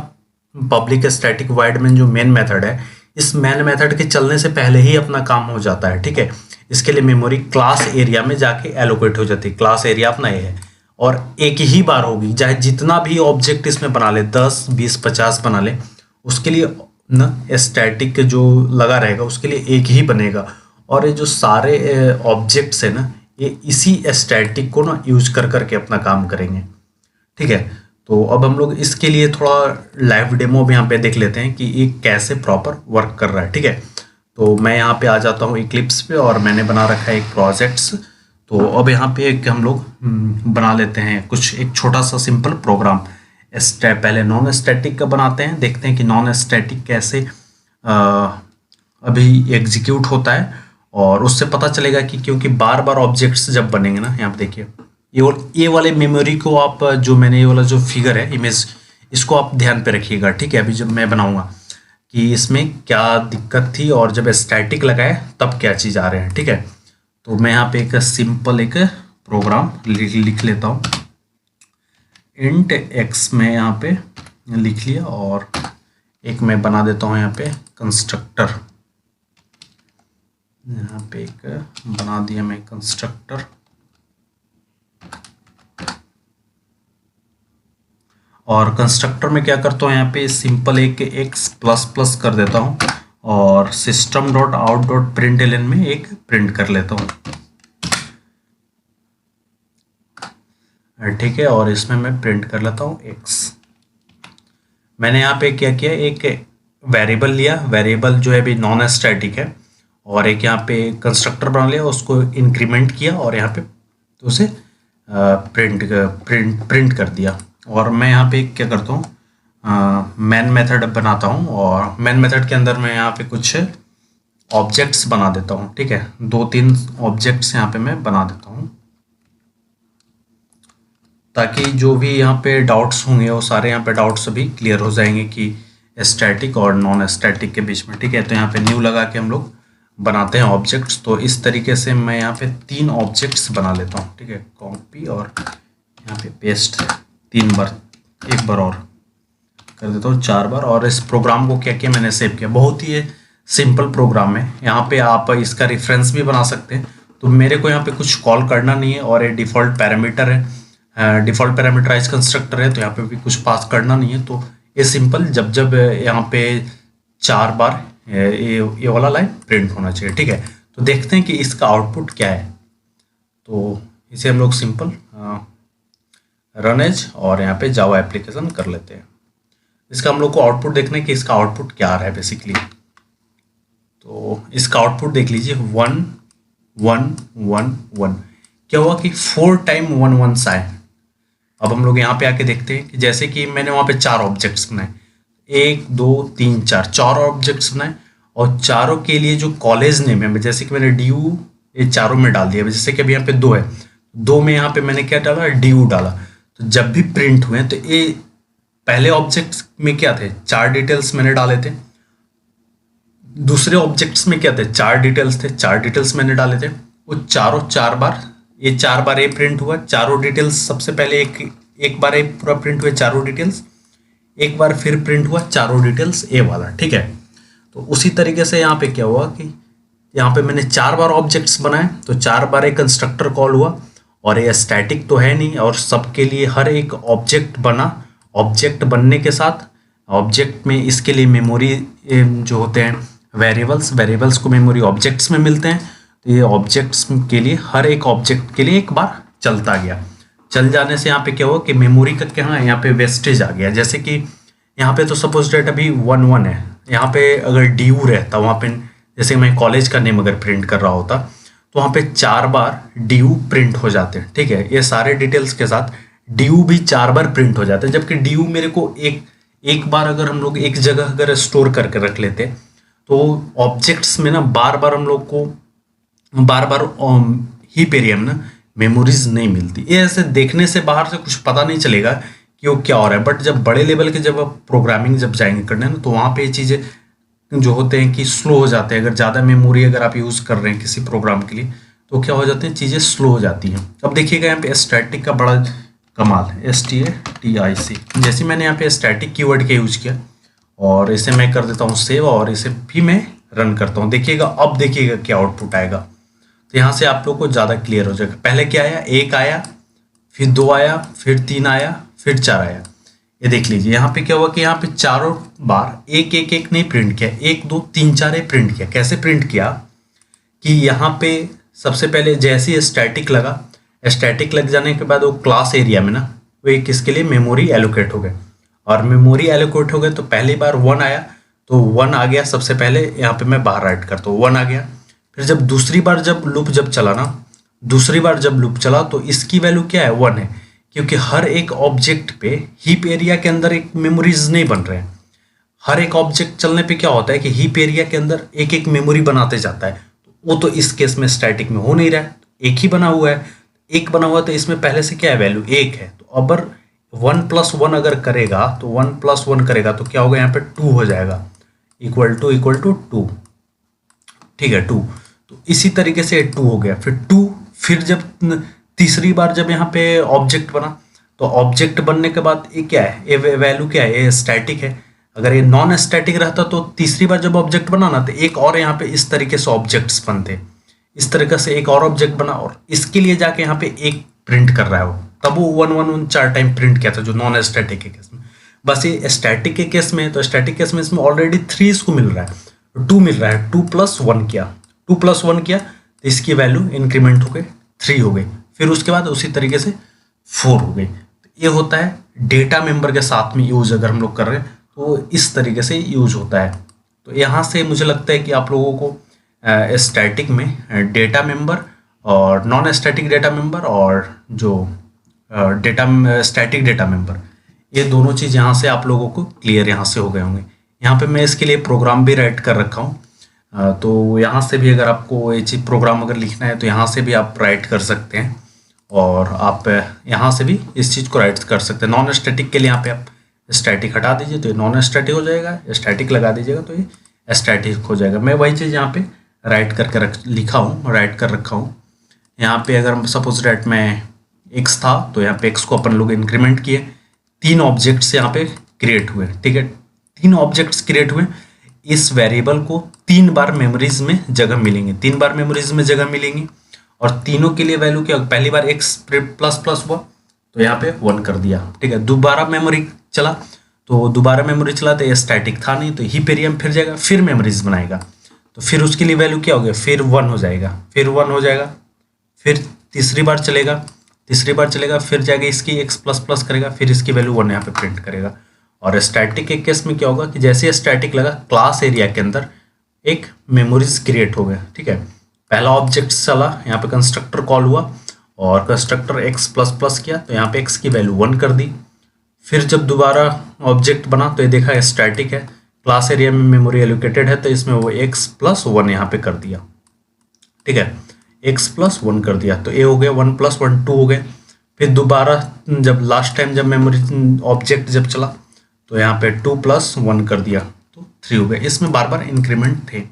पब्लिक स्टैटिक वॉइड मेन जो मेन मेथड है, इस मेन मेथड के चलने से पहले ही अपना काम हो जाता है। ठीक है, इसके लिए मेमोरी क्लास एरिया में जाके एलोकेट हो जाती है। क्लास एरिया अपना ये है, और एक ही बार होगी, चाहे जितना भी ऑब्जेक्ट इसमें बना ले, 10 20 50 बना ले, उसके लिए ना स्टैटिक जो लगा रहेगा उसके लिए एक ही बनेगा। और ये जो सारे ऑब्जेक्ट्स है ना, ये इसी स्टैटिक को ना यूज कर करके अपना काम करेंगे। ठीक है, तो अब हम लोग इसके लिए थोड़ा लाइव डेमो भी यहाँ पे देख लेते हैं कि ये कैसे प्रॉपर वर्क कर रहा है। ठीक है, तो मैं यहाँ पे आ जाता हूँ इक्लिप्स पे, और मैंने बना रखा है एक प्रोजेक्ट्स। तो अब यहाँ पे एक हम लोग बना लेते हैं कुछ एक छोटा सा सिंपल प्रोग्राम। पहले नॉन स्टैटिक का बनाते हैं, देखते हैं कि नॉन स्टैटिक कैसे अभी एग्जीक्यूट होता है, और उससे पता चलेगा कि क्योंकि बार बार ऑब्जेक्ट्स जब बनेंगे ना, यहाँ पे देखिए ये वाले मेमोरी को आप जो मैंने ये वाला जो फिगर है इमेज, इसको आप ध्यान पे रखिएगा। ठीक है, अभी जब मैं बनाऊंगा कि इसमें क्या दिक्कत थी और जब स्टैटिक लगाए तब क्या चीज़ आ रहे हैं। ठीक है, तो मैं यहाँ पे एक सिंपल एक प्रोग्राम लिख लेता हूँ। इंट एक्स में यहाँ पे लिख लिया, और एक मैं बना देता हूँ यहाँ पे कंस्ट्रक्टर। यहाँ पे एक बना दिया मैं कंस्ट्रक्टर, और कंस्ट्रक्टर में क्या करता हूँ यहाँ पे सिंपल एक एक्स प्लस प्लस कर देता हूँ, और system dot out dot print L N में एक प्रिंट कर लेता हूँ। ठीक है, और इसमें मैं प्रिंट कर लेता हूँ एक्स। मैंने यहाँ पे क्या किया, एक वेरिएबल लिया, वेरिएबल जो है अभी नॉन स्टैटिक है, और एक यहाँ पे कंस्ट्रक्टर बना लिया, उसको इंक्रीमेंट किया, और यहाँ पे तो उसे प्रिंट कर दिया। और मैं यहाँ पे क्या करता हूँ, मैन मेथड बनाता हूँ, और मैन मेथड के अंदर मैं यहाँ पे कुछ ऑब्जेक्ट्स बना देता हूँ। ठीक है, 2-3 ऑब्जेक्ट्स यहाँ पे मैं बना देता हूँ, ताकि जो भी यहाँ पे डाउट्स होंगे वो सारे यहाँ पे डाउट्स भी क्लियर हो जाएंगे कि स्टैटिक और नॉन स्टैटिक के बीच में। ठीक है, तो यहाँ पे न्यू लगा के हम लोग बनाते हैं ऑब्जेक्ट्स। तो इस तरीके से मैं यहाँ पे 3 ऑब्जेक्ट्स बना लेता हूँ। ठीक है, कॉपी और यहाँ पे पेस्ट 3 बार, एक बार और कर देता हूँ 4 बार। और इस प्रोग्राम को क्या किया मैंने सेव किया, बहुत ही सिंपल प्रोग्राम है। यहाँ पे आप इसका रेफरेंस भी बना सकते हैं। तो मेरे को यहाँ पे कुछ कॉल करना नहीं है, और ये डिफ़ॉल्ट पैरामीटर है, डिफ़ॉल्ट पैरामीटराइज कंस्ट्रक्टर है, तो यहाँ पे भी कुछ पास करना नहीं है। तो ये सिंपल जब जब यहाँ पे 4 बार ये वाला लाइन प्रिंट होना चाहिए। ठीक है, तो देखते हैं कि इसका आउटपुट क्या है। तो इसे हम लोग सिंपल रन एज और यहाँ पे जावा एप्लीकेशन कर लेते हैं। इसका हम लोग को आउटपुट देखना है कि इसका आउटपुट क्या आ रहा है बेसिकली। तो इसका आउटपुट देख लीजिए 1 1 1 1। क्या हुआ कि 4 टाइम 1 1 आए। अब हम लोग यहाँ पे आके देखते हैं कि जैसे कि मैंने वहाँ पे 4 ऑब्जेक्ट्स बनाए, 1 2 3 4 ऑब्जेक्ट्स बनाए, और चारों के लिए जो कॉलेज नेम है, जैसे कि मैंने DU ये चारों में डाल दिया। जैसे कि अभी यहाँ पे 2 है, 2 में यहाँ पे मैंने क्या डाला, DU डाला। तो जब भी प्रिंट हुए तो ये पहले ऑब्जेक्ट्स में क्या थे, 4 डिटेल्स मैंने डाले थे, दूसरे ऑब्जेक्ट्स में क्या थे, 4 डिटेल्स थे, 4 डिटेल्स मैंने डाले थे। वो चारों 4 बार, ये 4 बार ये प्रिंट हुआ, चारों डिटेल्स सबसे पहले एक बार ये पूरा प्रिंट हुए चारों डिटेल्स, एक बार फिर प्रिंट हुआ चारों डिटेल्स ए वाला। ठीक है, तो उसी तरीके से यहाँ पे क्या हुआ कि यहाँ पे मैंने 4 बार ऑब्जेक्ट्स बनाए, तो 4 बार एक कंस्ट्रक्टर कॉल हुआ, और ये स्टैटिक तो है नहीं, और सबके लिए हर एक ऑब्जेक्ट बना। ऑब्जेक्ट बनने के साथ ऑब्जेक्ट में इसके लिए मेमोरी जो होते हैं वेरिएबल्स को मेमोरी ऑब्जेक्ट्स में मिलते हैं। तो ये ऑब्जेक्ट्स के लिए, हर एक ऑब्जेक्ट के लिए एक बार चलता गया। चल जाने से यहाँ पे क्या हुआ कि मेमोरी का क्या है, यहाँ पे वेस्टेज आ गया। जैसे कि यहाँ पे तो सपोज डेट अभी 1 1 है, यहाँ पे अगर ड्यू रहता वहाँ पे, जैसे मैं कॉलेज का नेम अगर प्रिंट कर रहा होता तो वहाँ पे 4 बार ड्यू प्रिंट हो जाते हैं। ठीक है, ये सारे डिटेल्स के साथ ड्यू भी 4 बार प्रिंट हो जाते हैं, जबकि ड्यू मेरे को एक बार अगर हम लोग एक जगह अगर स्टोर करके रख लेते तो ऑब्जेक्ट्स में ना बार बार हम लोग को बार बार हीप एरिया में ना मेमोरीज नहीं मिलती। ये ऐसे देखने से बाहर से कुछ पता नहीं चलेगा कि वो क्या हो रहा है, बट जब बड़े लेवल के जब आप प्रोग्रामिंग जब जाएंगे करने ना, तो वहाँ पे ये चीज़ें जो होते हैं कि स्लो हो जाते हैं। अगर ज़्यादा मेमोरी अगर आप यूज़ कर रहे हैं किसी प्रोग्राम के लिए तो क्या हो जाते हैं, चीज़ें स्लो हो जाती हैं। अब देखिएगा यहाँ पे स्टैटिक का बड़ा कमाल है, STATIC। जैसे मैंने यहाँ पे स्टैटिक कीवर्ड का यूज किया और इसे मैं कर देता हूँ सेव और इसे भी मैं रन करता हूँ। देखिएगा, अब देखिएगा क्या आउटपुट आएगा। तो यहाँ से आप लोग को ज़्यादा क्लियर हो जाएगा। पहले क्या आया, 1 आया, फिर 2 आया, फिर 3 आया, फिर 4 आया। ये देख लीजिए यहाँ पे क्या हुआ कि यहाँ पे चारों बार एक एक एक नहीं प्रिंट किया, 1 2 3 4 प्रिंट किया। कैसे प्रिंट किया कि यहाँ पे सबसे पहले जैसे ही स्टैटिक लगा, स्टैटिक लग जाने के बाद वो क्लास एरिया में ना वो एक किसके लिए मेमोरी एलोकेट हो गए, और मेमोरी एलोकेट हो गए तो पहली बार 1 आया तो 1 आ गया। सबसे पहले यहाँ पे मैं बाहर राइट करता हूँ, 1 आ गया। फिर जब दूसरी बार जब लूप जब चला ना, दूसरी बार जब लूप चला तो इसकी वैल्यू क्या है, 1 है, क्योंकि हर एक ऑब्जेक्ट पे हीप एरिया के अंदर एक मेमोरीज नहीं बन रहे हैं। हर एक ऑब्जेक्ट चलने पे क्या होता है कि हीप एरिया के अंदर एक एक मेमोरी बनाते जाता है। वो तो इस केस में स्टैटिक में हो नहीं रहा है, एक ही बना हुआ है। एक बना हुआ तो इसमें पहले से क्या है, वैल्यू 1 है। तो अगर 1 + 1 अगर करेगा तो 1 + 1 करेगा तो क्या होगा, यहाँ पे 2 हो जाएगा, इक्वल टू 2। ठीक है, 2। तो इसी तरीके से 2 हो गया, फिर 2। फिर जब तीसरी बार जब यहाँ पे ऑब्जेक्ट बना तो ऑब्जेक्ट बनने के बाद ये क्या है, ये वैल्यू क्या है, ये स्टैटिक है। अगर ये नॉन स्टैटिक रहता तो तीसरी बार जब ऑब्जेक्ट बना ना तो एक और यहाँ पे इस तरीके से ऑब्जेक्ट्स बनते, इस तरीके से एक और ऑब्जेक्ट बना और इसके लिए जाके यहाँ पे एक प्रिंट कर रहा है वो, तब वो 1 1 1 4 टाइम प्रिंट किया था जो नॉन स्टैटिक के केस में। बस ये स्टैटिक के केस में, तो स्टैटिक केस में इसमें ऑलरेडी 3 इसको मिल रहा है, 2 मिल रहा है। 2 + 1 किया, 2 + 1 किया तो इसकी वैल्यू इंक्रीमेंट हो गई, 3 हो गई। फिर उसके बाद उसी तरीके से 4 हो गई। तो ये होता है डेटा मेंबर के साथ में यूज अगर हम लोग कर रहे हैं तो इस तरीके से यूज होता है। तो यहाँ से मुझे लगता है कि आप लोगों को स्टैटिक में डेटा मेंबर और नॉन स्टैटिक डेटा मेंबर और जो स्टैटिक डेटा मेंबर, ये दोनों चीज़ यहाँ से आप लोगों को क्लियर यहाँ से हो गए होंगे। यहाँ पे मैं इसके लिए प्रोग्राम भी राइट कर रखा हूँ, तो यहाँ से भी अगर आपको ये चीज़ प्रोग्राम अगर लिखना है तो यहाँ से भी आप राइट कर सकते हैं और आप यहाँ से भी इस चीज़ को राइट कर सकते हैं। नॉन स्टैटिक के लिए यहाँ पे आप स्टैटिक हटा दीजिए तो ये नॉन स्टैटिक हो जाएगा, स्टैटिक लगा दीजिएगा तो ये स्टैटिक हो जाएगा। मैं वही चीज़ यहाँ पे राइट करके राइट कर रखा हूँ। यहाँ पे अगर सपोज डेट में x था तो यहाँ पे x को अपन लोग इंक्रीमेंट किए, 3 ऑब्जेक्ट्स यहाँ पे क्रिएट हुए। ठीक है, 3 ऑब्जेक्ट्स क्रिएट हुए, इस वेरिएबल को 3 बार मेमोरीज में जगह मिलेंगी, 3 बार मेमोरीज में जगह मिलेंगी और तीनों के लिए वैल्यू क्या, पहली बार x ++ हुआ तो यहाँ पे 1 कर दिया। ठीक है, दोबारा मेमोरी चला तो दोबारा मेमोरी चला तो ये स्टैटिक था नहीं तो हीप एरिया में फिर जाएगा, फिर मेमोरीज बनाएगा तो फिर उसके लिए वैल्यू क्या हो गया, फिर 1 हो जाएगा, फिर 1 हो जाएगा। फिर तीसरी बार चलेगा, फिर जाएगा इसकी x++ करेगा, फिर इसकी वैल्यू 1 यहाँ पे प्रिंट करेगा। और स्टैटिक के केस में क्या होगा कि जैसे स्टैटिक लगा क्लास एरिया के अंदर एक मेमोरीज क्रिएट हो गया। ठीक है, पहला ऑब्जेक्ट चला, यहाँ पे कंस्ट्रक्टर कॉल हुआ और कंस्ट्रक्टर x++ किया तो यहाँ पे x की वैल्यू 1 कर दी। फिर जब दोबारा ऑब्जेक्ट बना तो ये देखा स्टैटिक है, क्लास एरिया में मेमोरी एलोकेटेड है तो इसमें वो x+1 यहाँ पे कर दिया। ठीक है, x+1 कर दिया तो ये हो गया 1 + 1 2 हो गए। फिर दोबारा जब लास्ट टाइम जब मेमोरी ऑब्जेक्ट जब चला तो यहाँ पे 2 + 1 कर दिया तो 3 हो गए। इसमें बार बार इंक्रीमेंट थे।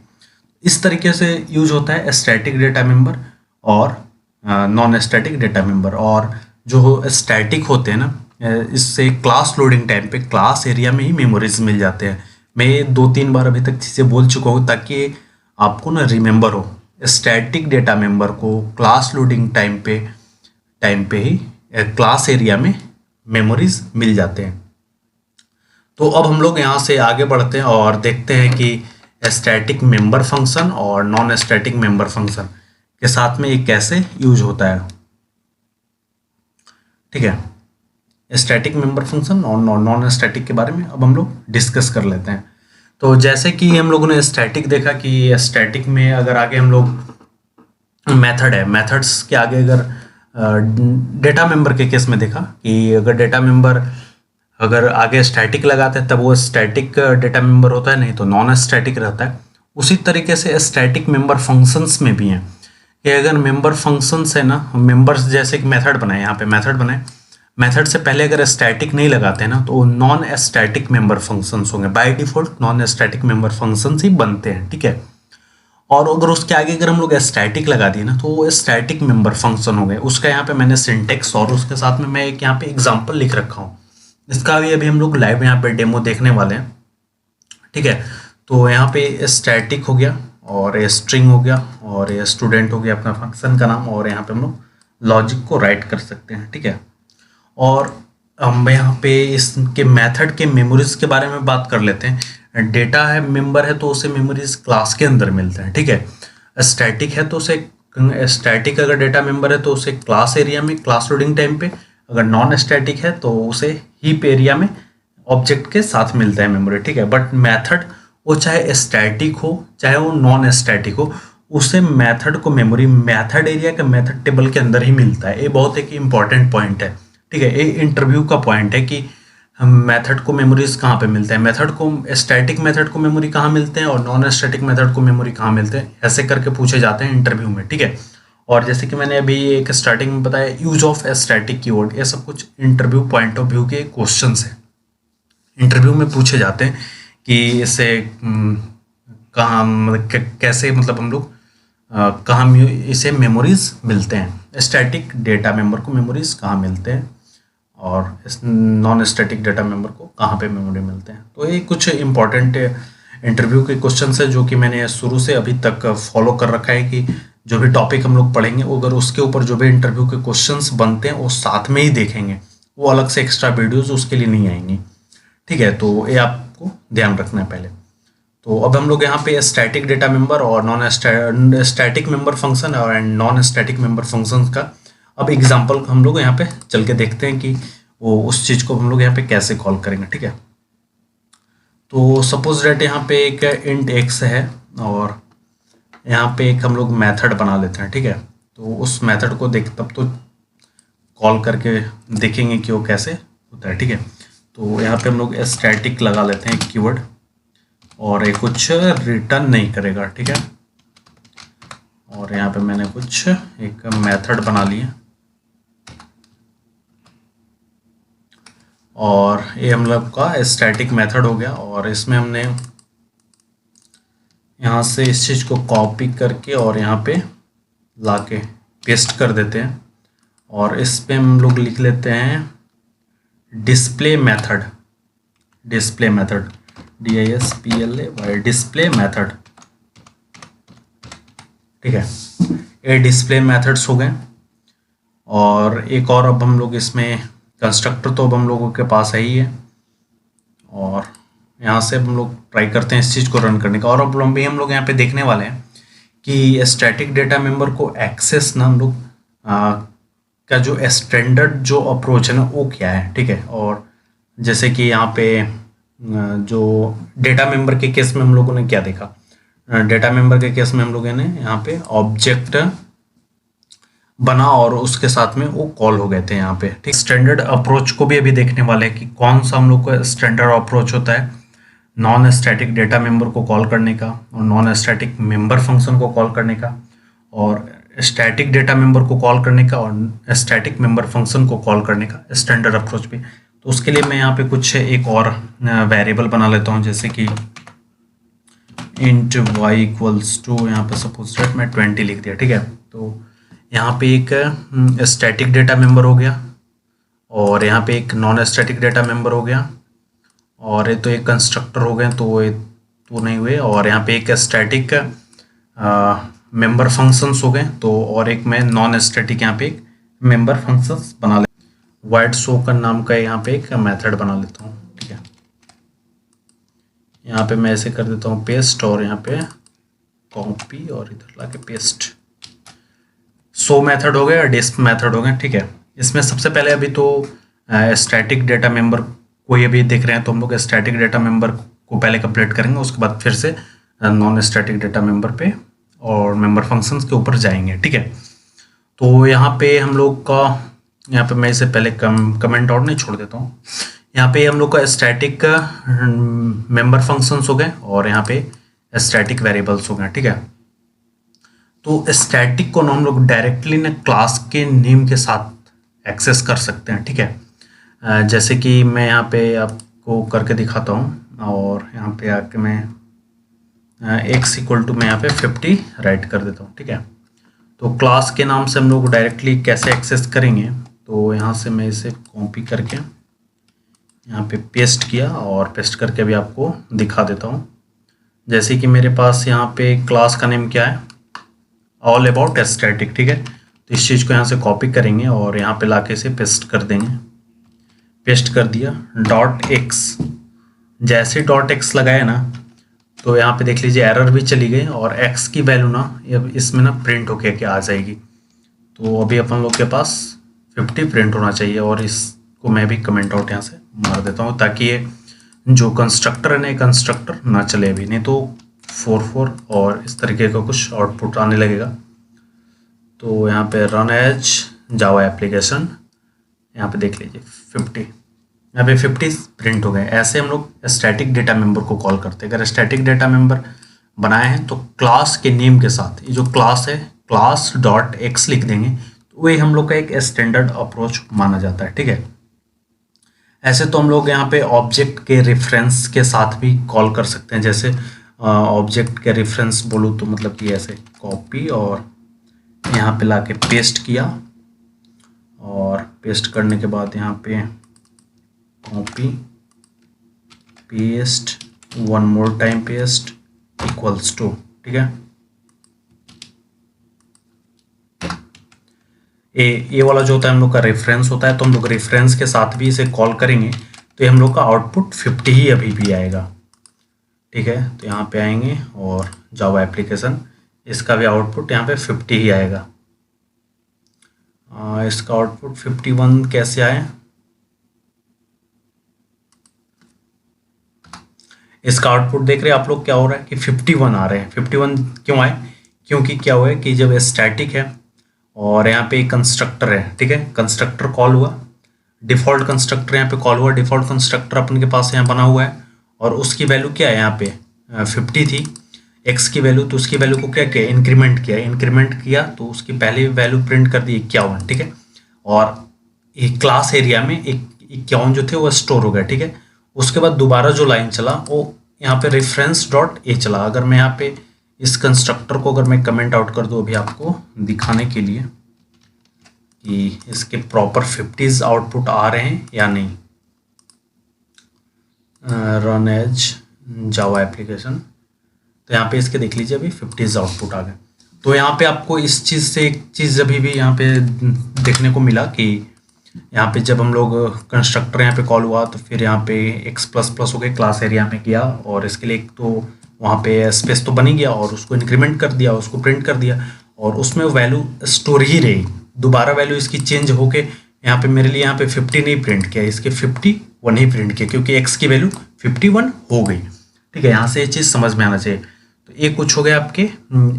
इस तरीके से यूज होता है स्टैटिक डेटा मेंबर और नॉन स्टैटिक डेटा मेंबर। और जो स्टैटिक होते हैं ना, इससे क्लास लोडिंग टाइम पे क्लास एरिया में ही मेमोरीज मिल जाते हैं। मैं 2-3 बार अभी तक चीज़ें बोल चुका हूँ ताकि आपको ना रिमेंबर हो। स्टैटिक डेटा मेंबर को क्लास लोडिंग टाइम पे ही क्लास एरिया में मेमोरीज मिल जाते हैं। तो अब हम लोग यहाँ से आगे बढ़ते हैं और देखते हैं कि स्टैटिक मेंबर फंक्शन और नॉन स्टैटिक मेंबर फंक्शन। के साथ में ये कैसे यूज होता है। ठीक है, स्टैटिक मेंबर फंक्शन और नॉन स्टैटिक के बारे में अब हम लोग डिस्कस कर लेते हैं। तो जैसे कि हम लोगों ने स्टैटिक देखा कि स्टैटिक में अगर आगे हम लोग मेथड है, मेथड्स के आगे अगर डेटा मेंबर के केस में देखा कि अगर डेटा मेंबर अगर आगे स्टैटिक लगाते हैं तब वो स्टैटिक डेटा मेंबर होता है, नहीं तो नॉन स्टैटिक रहता है। उसी तरीके से स्टैटिक मेंबर फंक्शंस में भी हैं कि अगर मेंबर फंक्शंस है ना, मेंबर्स जैसे एक मेथड बनाए, यहाँ पे मेथड बनाए, मेथड से पहले अगर स्टैटिक नहीं लगाते हैं ना तो नॉन स्टैटिक मेंबर फंक्शंस होंगे। By default non static member functions ही बनते हैं। ठीक है, और अगर उसके आगे अगर हम लोग स्टैटिक लगा दिए ना तो वो स्टैटिक मेंबर फंक्शन हो गए। उसका यहाँ पे मैंने सिंटेक्स और उसके साथ में मैं एक यहाँ पे एग्जांपल लिख रखा हूँ, इसका भी अभी हम लोग लाइव यहाँ पे डेमो देखने वाले हैं। ठीक है, तो यहाँ पे स्टैटिक हो गया और ये स्ट्रिंग हो गया और ये स्टूडेंट हो गया अपना फंक्शन का नाम, और यहाँ पे हम लोग लॉजिक को राइट कर सकते हैं। ठीक है, और हम यहाँ पे इसके मेथड के मेमोरीज के बारे में बात कर लेते हैं। डेटा है मेंबर है तो उसे मेमोरीज क्लास के अंदर मिलते हैं। ठीक है, स्टैटिक है तो उसे स्टैटिक अगर डेटा मेंबर है तो उसे क्लास एरिया में क्लास लोडिंग टाइम पे, अगर नॉन स्टैटिक है तो उसे हीप एरिया में ऑब्जेक्ट के साथ मिलता है मेमोरी। ठीक है, बट मेथड वो चाहे स्टैटिक हो चाहे वो नॉन स्टैटिक हो, उसे मेथड को मेमोरी मेथड एरिया के मेथड टेबल के अंदर ही मिलता है। ये बहुत एक इंपॉर्टेंट पॉइंट है। ठीक है, ये इंटरव्यू का पॉइंट है कि हम मेथड को मेमोरीज कहाँ पे मिलते हैं, मेथड को स्टैटिक मेथड को मेमोरी कहाँ मिलते हैं और नॉन स्टैटिक मेथड को मेमोरी कहाँ मिलते हैं, ऐसे करके पूछे जाते हैं इंटरव्यू में। ठीक है, और जैसे कि मैंने अभी एक स्टार्टिंग में बताया यूज ऑफ स्टैटिक कीवर्ड, ये सब कुछ इंटरव्यू पॉइंट ऑफ व्यू के क्वेश्चंस हैं, इंटरव्यू में पूछे जाते हैं कि इसे कहाँ मतलब कैसे मतलब हम लोग कहाँ इसे मेमोरीज मिलते हैं, स्टैटिक डेटा मेंबर को मेमोरीज कहाँ मिलते हैं और इस नॉन स्टैटिक डेटा मेंबर को कहाँ पे मेमोरी मिलते हैं। तो ये कुछ इंपॉर्टेंट इंटरव्यू के क्वेश्चन है जो कि मैंने शुरू से अभी तक फॉलो कर रखा है कि जो भी टॉपिक हम लोग पढ़ेंगे अगर उसके ऊपर जो भी इंटरव्यू के क्वेश्चंस बनते हैं वो साथ में ही देखेंगे, वो अलग से एक्स्ट्रा वीडियोज उसके लिए नहीं आएंगी। ठीक है, तो ये आपको ध्यान रखना है पहले। तो अब हम लोग यहाँ पे स्टैटिक डेटा मेंबर और नॉन स्टैटिक मेंबर फंक्शन और नॉन स्टैटिक मेंबर फंक्शन का अब एग्जांपल हम लोग यहाँ पे चल के देखते हैं कि वो उस चीज़ को हम लोग यहाँ पे कैसे कॉल करेंगे। ठीक है, तो सपोज डेट यहाँ पे एक इंट एक्स है और यहाँ पे एक हम लोग मेथड बना लेते हैं। ठीक है, तो उस मेथड को देख तब तो कॉल करके देखेंगे कि वो कैसे होता है। ठीक है, तो यहाँ पे हम लोग स्टैटिक लगा लेते हैं कीवर्ड और ये कुछ रिटर्न नहीं करेगा। ठीक है, और यहाँ पे मैंने कुछ एक मेथड बना लिया और ये हम लोग का स्टैटिक मेथड हो गया और इसमें हमने यहाँ से इस चीज़ को कॉपी करके और यहाँ पे लाके पेस्ट कर देते हैं और इस पे हम लोग लिख लेते हैं display method, display method DISPLAY display method. ठीक है, ये डिस्प्ले मेथड्स हो गए और एक और अब हम लोग इसमें कंस्ट्रक्टर तो अब हम लोगों के पास है ही है और यहाँ से हम लोग ट्राई करते हैं इस चीज़ को रन करने का। और अब हम लोग यहाँ पे देखने वाले हैं कि स्टैटिक डेटा मेंबर को एक्सेस ना हम लोग का जो स्टैंडर्ड जो अप्रोच है ना वो क्या है। ठीक है, और जैसे कि यहाँ पे जो डेटा मेंबर के केस में हम लोगों ने क्या देखा, डेटा मेंबर के केस में हम लोगों ने यहाँ पे ऑब्जेक्ट बना और उसके साथ में वो कॉल हो गए थे यहाँ पे। ठीक, स्टैंडर्ड अप्रोच को भी अभी देखने वाले हैं कि कौन सा हम लोग का स्टैंडर्ड अप्रोच होता है नॉन स्टैटिक डेटा मेंबर को कॉल करने का और नॉन स्टैटिक मेंबर फंक्शन को कॉल करने का और स्टैटिक डेटा मेंबर को कॉल करने का और स्टैटिक मेंबर फंक्शन को कॉल करने का स्टैंडर्ड अप्रोच भी। तो उसके लिए मैं यहाँ पे कुछ एक और वेरिएबल बना लेता हूँ, जैसे कि इंट y इक्वल्स टू यहाँ पे सपोज दैट मैं 20 लिख दिया। ठीक है, तो यहाँ पे एक स्टैटिक डेटा मेंबर हो गया और यहाँ पे एक नॉन स्टैटिक डेटा मेंबर हो गया और ये तो एक कंस्ट्रक्टर हो गए तो ये तो नहीं हुए और यहाँ पे एक स्टैटिक मेंबर फंक्शंस हो गए तो और एक मैं नॉन स्टैटिक यहाँ पे एक मेंबर फंक्शंस बना ले वाइड शो का नाम का यहाँ पे एक मेथड बना लेता हूँ। ठीक है, यहाँ पे मैं ऐसे कर देता हूँ पेस्ट और यहाँ पे कॉपी और इधर लाके पेस्ट। शो मेथड हो गया, डिस्प मेथड हो गया, ठीक है। इसमें सबसे पहले अभी तो स्टैटिक डेटा मेंबर को ये भी देख रहे हैं, तो हम लोग स्टैटिक डेटा मेंबर को पहले कंप्लीट करेंगे, उसके बाद फिर से नॉन स्टैटिक डेटा मेंबर पे और मेंबर फंक्शंस के ऊपर जाएंगे, ठीक है। तो यहाँ पे हम लोग का, यहाँ पे मैं इसे पहले कमेंट आउट नहीं छोड़ देता हूँ। यहाँ पे हम लोग का स्टैटिक मेंबर फंक्शंस हो गए और यहाँ पे स्टैटिक वेरिएबल्स हो गए, ठीक है। तो स्टैटिक को ना हम लोग डायरेक्टली ना क्लास के नेम के साथ एक्सेस कर सकते हैं, ठीक है। जैसे कि मैं यहाँ पे आपको करके दिखाता हूँ और यहाँ पे आके मैं x इक्वल टू मैं यहाँ पे 50 राइट कर देता हूँ, ठीक है। तो क्लास के नाम से हम लोग डायरेक्टली कैसे एक्सेस करेंगे, तो यहाँ से मैं इसे कॉपी करके यहाँ पे पेस्ट किया और पेस्ट करके अभी आपको दिखा देता हूँ। जैसे कि मेरे पास यहाँ पे क्लास का नेम क्या है, ऑल अबाउट स्टैटिक, ठीक है। तो इस चीज़ को यहाँ से कॉपी करेंगे और यहाँ पे लाके इसे पेस्ट कर देंगे। पेस्ट कर दिया, डॉट एक्स, जैसे डॉट एक्स लगाया ना तो यहाँ पे देख लीजिए एरर भी चली गई और x की वैल्यू ना इसमें ना प्रिंट होके के आ जाएगी। तो अभी अपन लोग के पास 50 प्रिंट होना चाहिए और इसको मैं भी कमेंट आउट यहाँ से मार देता हूँ ताकि ये जो कंस्ट्रक्टर है ना, कंस्ट्रक्टर ना चले अभी, नहीं तो 44 और इस तरीके का कुछ आउटपुट आने लगेगा। तो यहाँ पे रन एज जावा एप्लीकेशन, यहाँ पे देख लीजिए 50, यहाँ पे 50 प्रिंट हो गए। ऐसे हम लोग स्टैटिक डेटा मेंबर को कॉल करते हैं। अगर स्टैटिक डेटा मेंबर बनाए हैं तो क्लास के नेम के साथ ये जो क्लास है क्लास डॉट एक्स लिख देंगे, तो वही हम लोग का एक स्टैंडर्ड अप्रोच माना जाता है, ठीक है। ऐसे तो हम लोग यहाँ पे ऑब्जेक्ट के रेफरेंस के साथ भी कॉल कर सकते हैं। जैसे ऑब्जेक्ट के रेफरेंस बोलूँ तो मतलब कि ऐसे कॉपी और यहाँ पे लाके पेस्ट किया और पेस्ट करने के बाद यहाँ पे copy paste, one more time paste equals to, ठीक है। ये वाला जो होता है हम लोग का रेफरेंस होता है, तो हम लोग रेफरेंस के साथ भी इसे कॉल करेंगे तो ये हम लोग का आउटपुट 50 ही अभी भी आएगा, ठीक है। तो यहाँ पे आएंगे और जावा एप्लीकेशन, इसका भी आउटपुट यहाँ पे 50 ही आएगा। इसका आउटपुट 51 कैसे आए, इसका आउटपुट देख रहे हैं आप लोग क्या हो रहा है कि 51 आ रहे हैं। 51 क्यों आए, क्योंकि क्या हुआ है कि जब स्टैटिक है और यहाँ पे कंस्ट्रक्टर है, ठीक है, कंस्ट्रक्टर कॉल हुआ, डिफ़ॉल्ट कंस्ट्रक्टर यहाँ पे कॉल हुआ, डिफ़ॉल्ट कंस्ट्रक्टर अपन के पास यहाँ बना हुआ है और उसकी वैल्यू क्या है यहाँ पे 50 थी x की वैल्यू, तो उसकी वैल्यू को क्या किया, इंक्रीमेंट किया तो उसकी पहली वैल्यू प्रिंट कर दी 51, ठीक है। और एक क्लास एरिया में 51 जो थे वो स्टोर हो गया, ठीक है। उसके बाद दोबारा जो लाइन चला वो यहाँ पे रेफरेंस डॉट ए चला। अगर मैं यहाँ पे इस कंस्ट्रक्टर को अगर मैं कमेंट आउट कर दूँ अभी आपको दिखाने के लिए कि इसके प्रॉपर 50s आउटपुट आ रहे हैं या नहीं, रन एज जावा एप्लीकेशन, तो यहाँ पे इसके देख लीजिए अभी 50s आउटपुट आ गए। तो यहाँ पे आपको इस चीज़ से एक चीज़ अभी भी यहाँ पे देखने को मिला कि यहाँ पे जब हम लोग कंस्ट्रक्टर यहाँ पे कॉल हुआ तो फिर यहाँ पे x++ हो गए, क्लास एरिया में गया और इसके लिए एक तो वहाँ पे स्पेस तो बन ही गया और उसको इंक्रीमेंट कर दिया, उसको प्रिंट कर दिया और उसमें वैल्यू स्टोर ही रही। दोबारा वैल्यू इसकी चेंज होके यहाँ पे मेरे लिए यहाँ पे 50 नहीं प्रिंट किया, इसके 51 ही प्रिंट किया क्योंकि x की वैल्यू 51 हो गई, ठीक है। यहाँ से ये चीज़ समझ में आना चाहिए। तो ये कुछ हो गया आपके,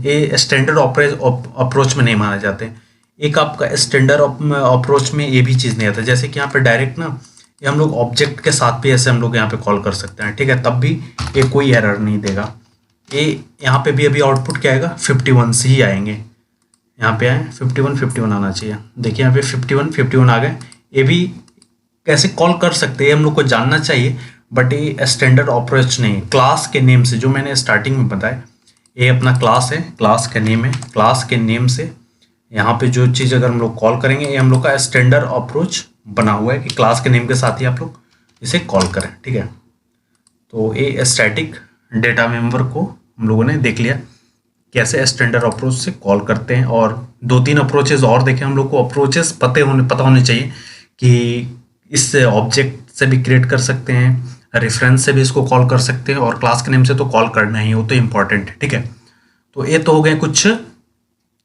ये स्टैंडर्ड अप्रोच में नहीं माना जाते। एक आपका स्टैंडर्ड अप्रोच में ये भी चीज़ नहीं आता, जैसे कि यहाँ पे डायरेक्ट ना ये हम लोग ऑब्जेक्ट के साथ भी ऐसे हम लोग यहाँ पे कॉल कर सकते हैं, ठीक है, तब भी ये कोई एरर नहीं देगा। ये यहाँ पे भी अभी आउटपुट क्या आएगा 51 से ही आएंगे, यहाँ पे आए 51 आना चाहिए। देखिए यहाँ पे 51 आ गए। ये भी कैसे कॉल कर सकते हैं हम लोग को जानना चाहिए, बट ये स्टैंडर्ड अप्रोच नहीं। क्लास के नेम से जो मैंने स्टार्टिंग में बताया, ये अपना क्लास है, क्लास का नेम है, क्लास के नेम से यहाँ पे जो चीज़ अगर हम लोग कॉल करेंगे ये हम लोग का स्टैंडर्ड अप्रोच बना हुआ है कि क्लास के नेम के साथ ही आप लोग इसे कॉल करें, ठीक है। तो ये स्टैटिक डेटा मेंबर को हम लोगों ने देख लिया कैसे स्टैंडर्ड अप्रोच से कॉल करते हैं, और 2-3 अप्रोचेज और देखें। हम लोग को अप्रोचेस पता होने चाहिए कि इस ऑब्जेक्ट से भी क्रिएट कर सकते हैं, रेफरेंस से भी इसको कॉल कर सकते हैं और क्लास के नेम से तो कॉल करना ही, वो तो इम्पॉर्टेंट है, ठीक है। तो ये तो हो गए कुछ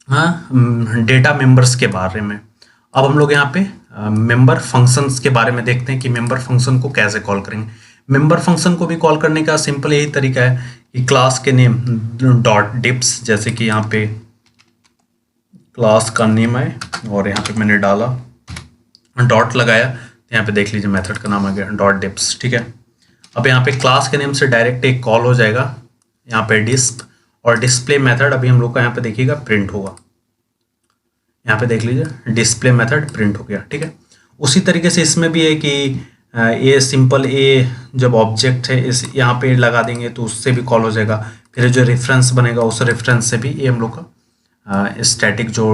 हाँ, डेटा मेंबर्स के बारे में। अब हम लोग यहाँ पे मेंबर फंक्शंस के बारे में देखते हैं कि मेंबर फंक्शन को कैसे कॉल करेंगे। मेंबर फंक्शन को भी कॉल करने का सिंपल यही तरीका है कि क्लास के नेम डॉट डिप्स, जैसे कि यहाँ पे क्लास का नेम है और यहाँ पे मैंने डाला डॉट लगाया, तो यहाँ पे देख लीजिए मेथड का नाम आ गया डॉट डिप्स। ठीक है, अब यहाँ पे क्लास के नेम से डायरेक्ट एक कॉल हो जाएगा यहाँ पे डिस्प, और डिस्प्ले मेथड अभी हम लोग का यहाँ पे देखिएगा प्रिंट होगा। यहाँ पे देख लीजिए डिस्प्ले मेथड प्रिंट हो गया। ठीक है, उसी तरीके से इसमें भी है कि ये सिंपल ए जब ऑब्जेक्ट है इस यहाँ पे लगा देंगे तो उससे भी कॉल हो जाएगा। फिर जो रेफरेंस बनेगा उस रेफरेंस से भी ये हम लोग का स्टैटिक जो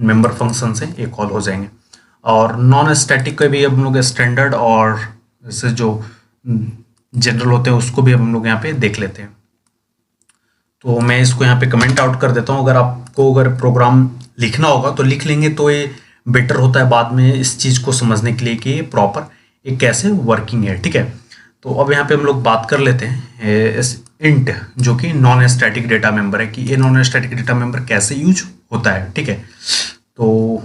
मेंबर फंक्शन से ये कॉल हो जाएंगे। और नॉन स्टैटिक का भी हम लोग स्टैंडर्ड और जैसे जो जनरल होते हैं उसको भी हम लोग यहाँ पे देख लेते हैं। तो मैं इसको यहाँ पे कमेंट आउट कर देता हूँ। अगर आपको अगर प्रोग्राम लिखना होगा तो लिख लेंगे तो ये बेटर होता है बाद में इस चीज़ को समझने के लिए कि ये प्रॉपर ये कैसे वर्किंग है। ठीक है, तो अब यहाँ पे हम लोग बात कर लेते हैं इंट जो कि नॉन स्टैटिक डेटा मेंबर है कि ये नॉन स्टैटिक डेटा मेंबर कैसे यूज होता है। ठीक है, तो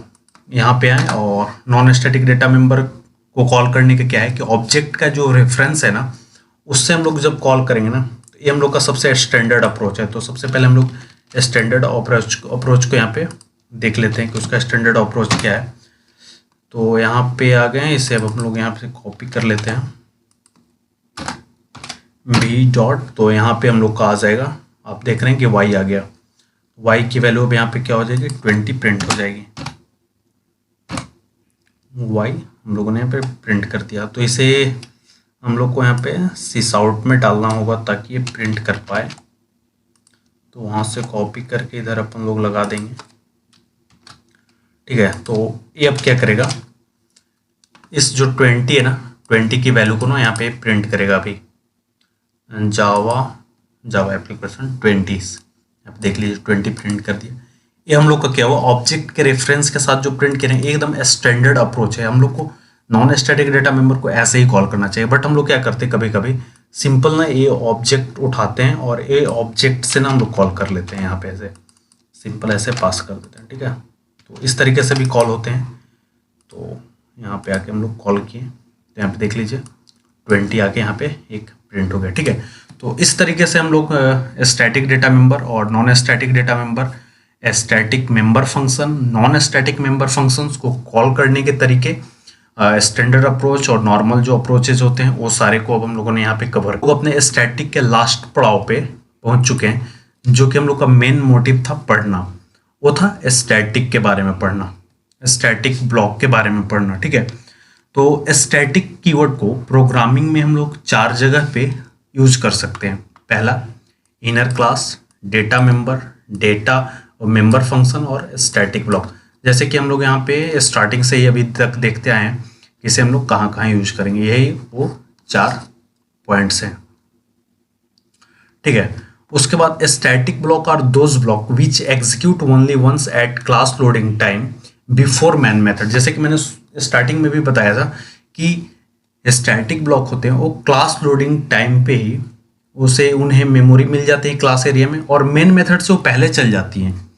यहाँ पे आए और नॉन स्टैटिक डेटा मेंबर को कॉल करने का क्या है कि ऑब्जेक्ट का जो रेफरेंस है ना उससे हम लोग जब कॉल करेंगे ना तो ये हम लोग का सबसे स्टैंडर्ड अप्रोच है। तो सबसे पहले हम लोग स्टैंडर्ड अप्रोच को यहाँ पे देख लेते हैं कि उसका स्टैंडर्ड अप्रोच क्या है। तो यहाँ पे आ गए, इसे अब हम लोग यहाँ पे कॉपी कर लेते हैं बी डॉट, तो यहाँ पे हम लोग का आ जाएगा, आप देख रहे हैं कि वाई आ गया। वाई की वैल्यू अब यहाँ पे क्या हो जाएगी 20 प्रिंट हो जाएगी। वाई हम लोगों ने यहाँ पे प्रिंट कर दिया। तो इसे हम लोग को यहाँ पे सिस आउट में डालना होगा ताकि ये प्रिंट कर पाए। तो वहाँ से कॉपी करके इधर अपन लोग लगा देंगे। ठीक है, तो ये अब क्या करेगा, इस जो 20 है ना 20 की वैल्यू को ना यहाँ पे प्रिंट करेगा। अभी जावा एप्लीकेशन 20 आप देख लीजिए 20 प्रिंट कर दिया। ये हम लोग का क्या हुआ, ऑब्जेक्ट के रेफरेंस के साथ जो प्रिंट करें एकदम स्टैंडर्ड अप्रोच है। हम लोग को नॉन स्टैटिक डेटा मेंबर को ऐसे ही कॉल करना चाहिए, बट हम लोग क्या करते हैं कभी कभी सिंपल ना ये ऑब्जेक्ट उठाते हैं और ये ऑब्जेक्ट से ना हम लोग कॉल कर लेते हैं, यहाँ पे ऐसे सिंपल ऐसे पास कर देते हैं। ठीक है, तो इस तरीके से भी कॉल होते हैं। तो यहाँ पे आके हम लोग कॉल किए तो यहाँ पे देख लीजिए 20 आके यहाँ पे एक प्रिंट हो गया। ठीक है, तो इस तरीके से हम लोग स्टैटिक डेटा मेंबर और non static data member, static member function, non static member functions को कॉल करने के तरीके, स्टैंडर्ड अप्रोच और नॉर्मल जो अप्रोचेज होते हैं वो सारे को अब हम लोगों ने यहाँ पे कवर। वो अपने स्टैटिक के लास्ट पड़ाव पे पहुंच चुके हैं, जो कि हम लोग का मेन मोटिव था पढ़ना, वो था स्टैटिक के बारे में पढ़ना, स्टैटिक ब्लॉक के बारे में पढ़ना। ठीक है, तो स्टैटिक कीवर्ड को प्रोग्रामिंग में हम लोग 4 जगह पे यूज कर सकते हैं। पहला inner class, data member, data और मेंबर फंक्शन और स्टैटिक ब्लॉक। जैसे कि हम लोग यहाँ पे स्टार्टिंग से ही अभी तक देखते आए हैं कि इसे हम लोग कहाँ कहाँ यूज करेंगे, यही वो 4 पॉइंट्स हैं। ठीक है, उसके बाद static block are those block which execute only once at class loading time before main method. जैसे कि मैंने स्टार्टिंग में भी बताया था कि स्टैटिक ब्लॉक होते हैं वो क्लास लोडिंग टाइम पे ही उसे उन्हें मेमोरी मिल जाती है क्लास एरिया में, और मेन मेथड से वो पहले चल जाती हैं।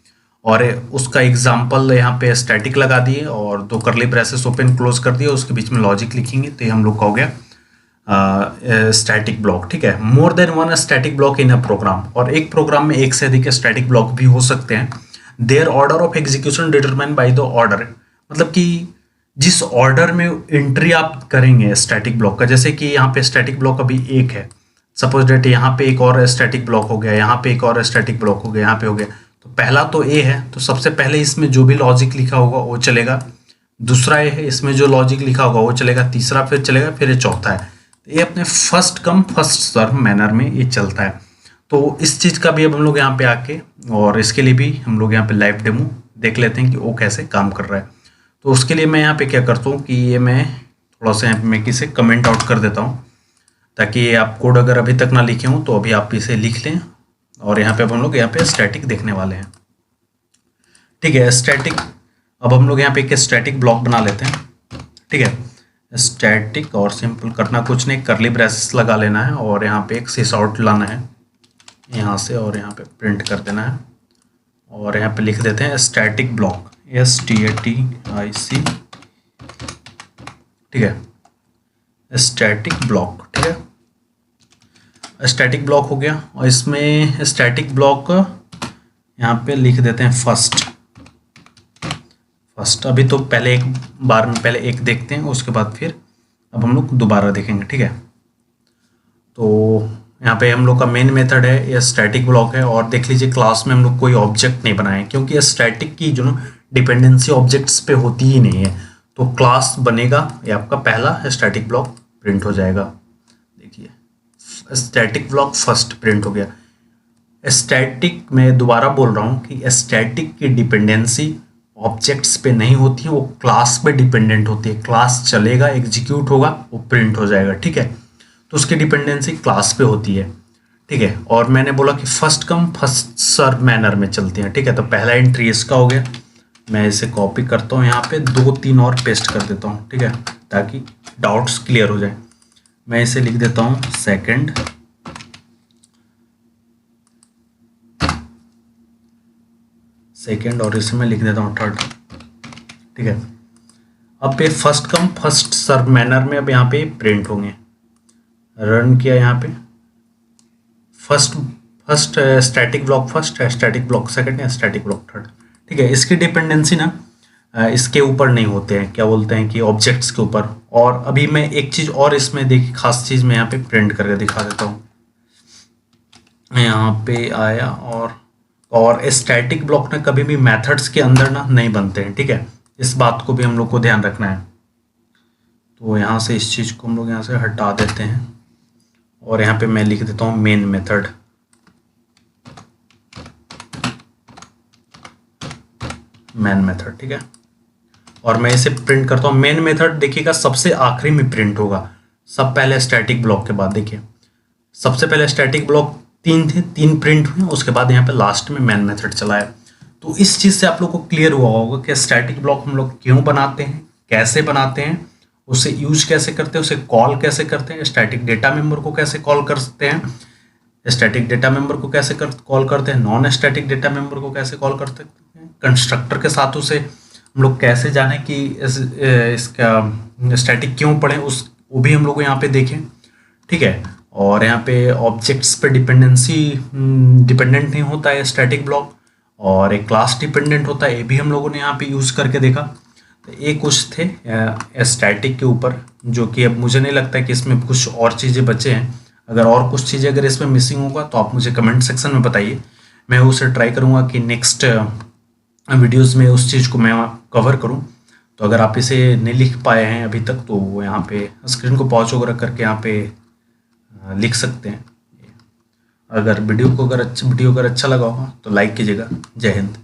और उसका एग्जांपल यहाँ पे स्टैटिक लगा दिए और 2 कर्ली ब्रेसेस ओपन क्लोज कर दिए, उसके बीच में लॉजिक लिखेंगे तो ये हम लोग का हो गया स्टैटिक ब्लॉक। ठीक है, more than one static block in a program, और एक प्रोग्राम में एक से अधिक स्टैटिक ब्लॉक भी हो सकते हैं। Their order of execution determine by the order, मतलब कि जिस ऑर्डर में एंट्री आप करेंगे स्टैटिक ब्लॉक का, जैसे कि यहाँ पे स्टैटिक ब्लॉक अभी एक है, सपोज डेट यहाँ पे एक और स्टैटिक ब्लॉक हो गया, यहाँ पे एक और स्टैटिक ब्लॉक हो गया, यहाँ पे हो गया। तो पहला तो ए है, तो सबसे पहले इसमें जो भी लॉजिक लिखा होगा वो चलेगा। दूसरा ए है, इसमें जो लॉजिक लिखा होगा वो चलेगा। तीसरा फिर चलेगा, फिर ये चौथा है। तो ये अपने first come first serve manner में ये चलता है। तो इस चीज़ का भी अब हम लोग यहाँ पे आके, और इसके लिए भी हम लोग यहाँ पे लाइव डेमो देख लेते हैं कि वो कैसे काम कर रहा है। तो उसके लिए मैं यहाँ पे क्या करता हूँ कि ये मैं थोड़ा सा यहाँ पे मैं किसे कमेंट आउट कर देता हूँ, ताकि आप कोड अगर अभी तक ना लिखे हों तो अभी आप इसे लिख लें। और यहाँ पे अब हम लोग यहाँ पे स्टैटिक देखने वाले हैं। ठीक है, स्टैटिक, अब हम लोग यहाँ पे एक स्टैटिक ब्लॉक बना लेते हैं। ठीक है, स्टैटिक, और सिंपल करना कुछ नहीं, कर्ली ब्रेसेस लगा लेना है और यहाँ पे एक सिस आउट लाना है यहाँ से, और यहाँ पे प्रिंट कर देना है। और यहाँ पे लिख देते हैं स्टैटिक ब्लॉक, STATIC, ठीक है, स्टैटिक ब्लॉक, ठीक है, स्टैटिक ब्लॉक हो गया। और इसमें स्टैटिक ब्लॉक यहाँ पे लिख देते हैं फर्स्ट। अभी तो पहले एक बार में पहले एक देखते हैं, उसके बाद फिर अब हम लोग दोबारा देखेंगे, ठीक है। तो यहाँ पे हम लोग का मेन मेथड है, ये स्टैटिक ब्लॉक है। और देख लीजिए क्लास में हम लोग कोई ऑब्जेक्ट नहीं बनाए, क्योंकि ये स्टैटिक की जो ना डिपेंडेंसी ऑब्जेक्ट्स पे होती ही नहीं है। तो क्लास बनेगा, ये आपका पहला स्टैटिक ब्लॉक प्रिंट हो जाएगा। देखिए स्टैटिक ब्लॉक फर्स्ट प्रिंट हो गया। स्टैटिक में दोबारा बोल रहा हूँ कि स्टैटिक की डिपेंडेंसी ऑब्जेक्ट्स पे नहीं होती है, वो क्लास पे डिपेंडेंट होती है। क्लास चलेगा, एग्जीक्यूट होगा, वो प्रिंट हो जाएगा, ठीक है। तो उसकी डिपेंडेंसी क्लास पे होती है, ठीक है। और मैंने बोला कि first come first serve manner में चलती हैं, ठीक है। तो पहला एंट्री इसका हो गया, मैं इसे कॉपी करता हूँ, यहाँ पे 2-3 और पेस्ट कर देता हूँ, ठीक है, ताकि डाउट्स क्लियर हो जाए। मैं इसे लिख देता हूँ सेकेंड और इसे मैं लिख देता हूँ थर्ड, ठीक है। अब ये first come first serve manner में अब यहाँ पे प्रिंट होंगे। रन किया, यहाँ पे first static block first, static block second या स्टैटिक ब्लॉक थर्ड, ठीक है। इसकी डिपेंडेंसी ना इसके ऊपर नहीं होते हैं, क्या बोलते हैं कि ऑब्जेक्ट्स के ऊपर। और अभी मैं एक चीज़ और इसमें देखिए खास चीज़ मैं यहाँ पे प्रिंट करके दिखा देता हूँ। यहाँ पे आया और स्टैटिक ब्लॉक ना कभी भी मेथड्स के अंदर ना नहीं बनते हैं, ठीक है। इस बात को भी हम लोग को ध्यान रखना है। तो यहाँ से इस चीज़ को हम लोग यहाँ से हटा देते हैं और यहाँ पे मैं लिख देता हूँ मेन मेथड, ठीक है। और मैं इसे प्रिंट करता हूँ। मेन मेथड देखिएगा सबसे आखिरी में प्रिंट होगा, सब पहले स्टैटिक ब्लॉक के बाद। देखिए सबसे पहले स्टैटिक ब्लॉक 3 थे, 3 प्रिंट हुए, उसके बाद यहाँ पे लास्ट में मेन मेथड चला है। तो इस चीज़ से आप लोग को क्लियर हुआ होगा कि स्टैटिक ब्लॉक हम लोग क्यों बनाते हैं, कैसे बनाते हैं, उसे यूज कैसे करते हैं, उसे कॉल कैसे करते हैं, स्टैटिक डेटा मेंबर को कैसे कॉल कर सकते हैं, स्टैटिक डेटा मेंबर को कैसे कॉल करते हैं, नॉन स्टैटिक डेटा मेंबर को कैसे कॉल करते हैं, कंस्ट्रक्टर के साथ उसे हम लोग कैसे जाने कि इसका स्टैटिक क्यों पढ़ें, वो भी हम लोग यहाँ पे देखें, ठीक है। और यहाँ पे ऑब्जेक्ट्स पे डिपेंडेंट नहीं होता है स्टैटिक ब्लॉक, और एक क्लास डिपेंडेंट होता है, ये भी हम लोगों ने यहाँ पे यूज़ करके देखा। तो ये कुछ थे स्टैटिक के ऊपर, जो कि अब मुझे नहीं लगता कि इसमें कुछ और चीज़ें बचे हैं। अगर और कुछ चीज़ें अगर इसमें मिसिंग होगा तो आप मुझे कमेंट सेक्शन में बताइए, मैं उसे ट्राई करूँगा कि नेक्स्ट वीडियोज़ में उस चीज़ को मैं कवर करूँ। तो अगर आप इसे नहीं लिख पाए हैं अभी तक तो यहाँ पे स्क्रीन को पॉज वगैरह करके यहाँ पे लिख सकते हैं। अगर वीडियो अगर अच्छा लगा होगा तो लाइक कीजिएगा। जय हिंद।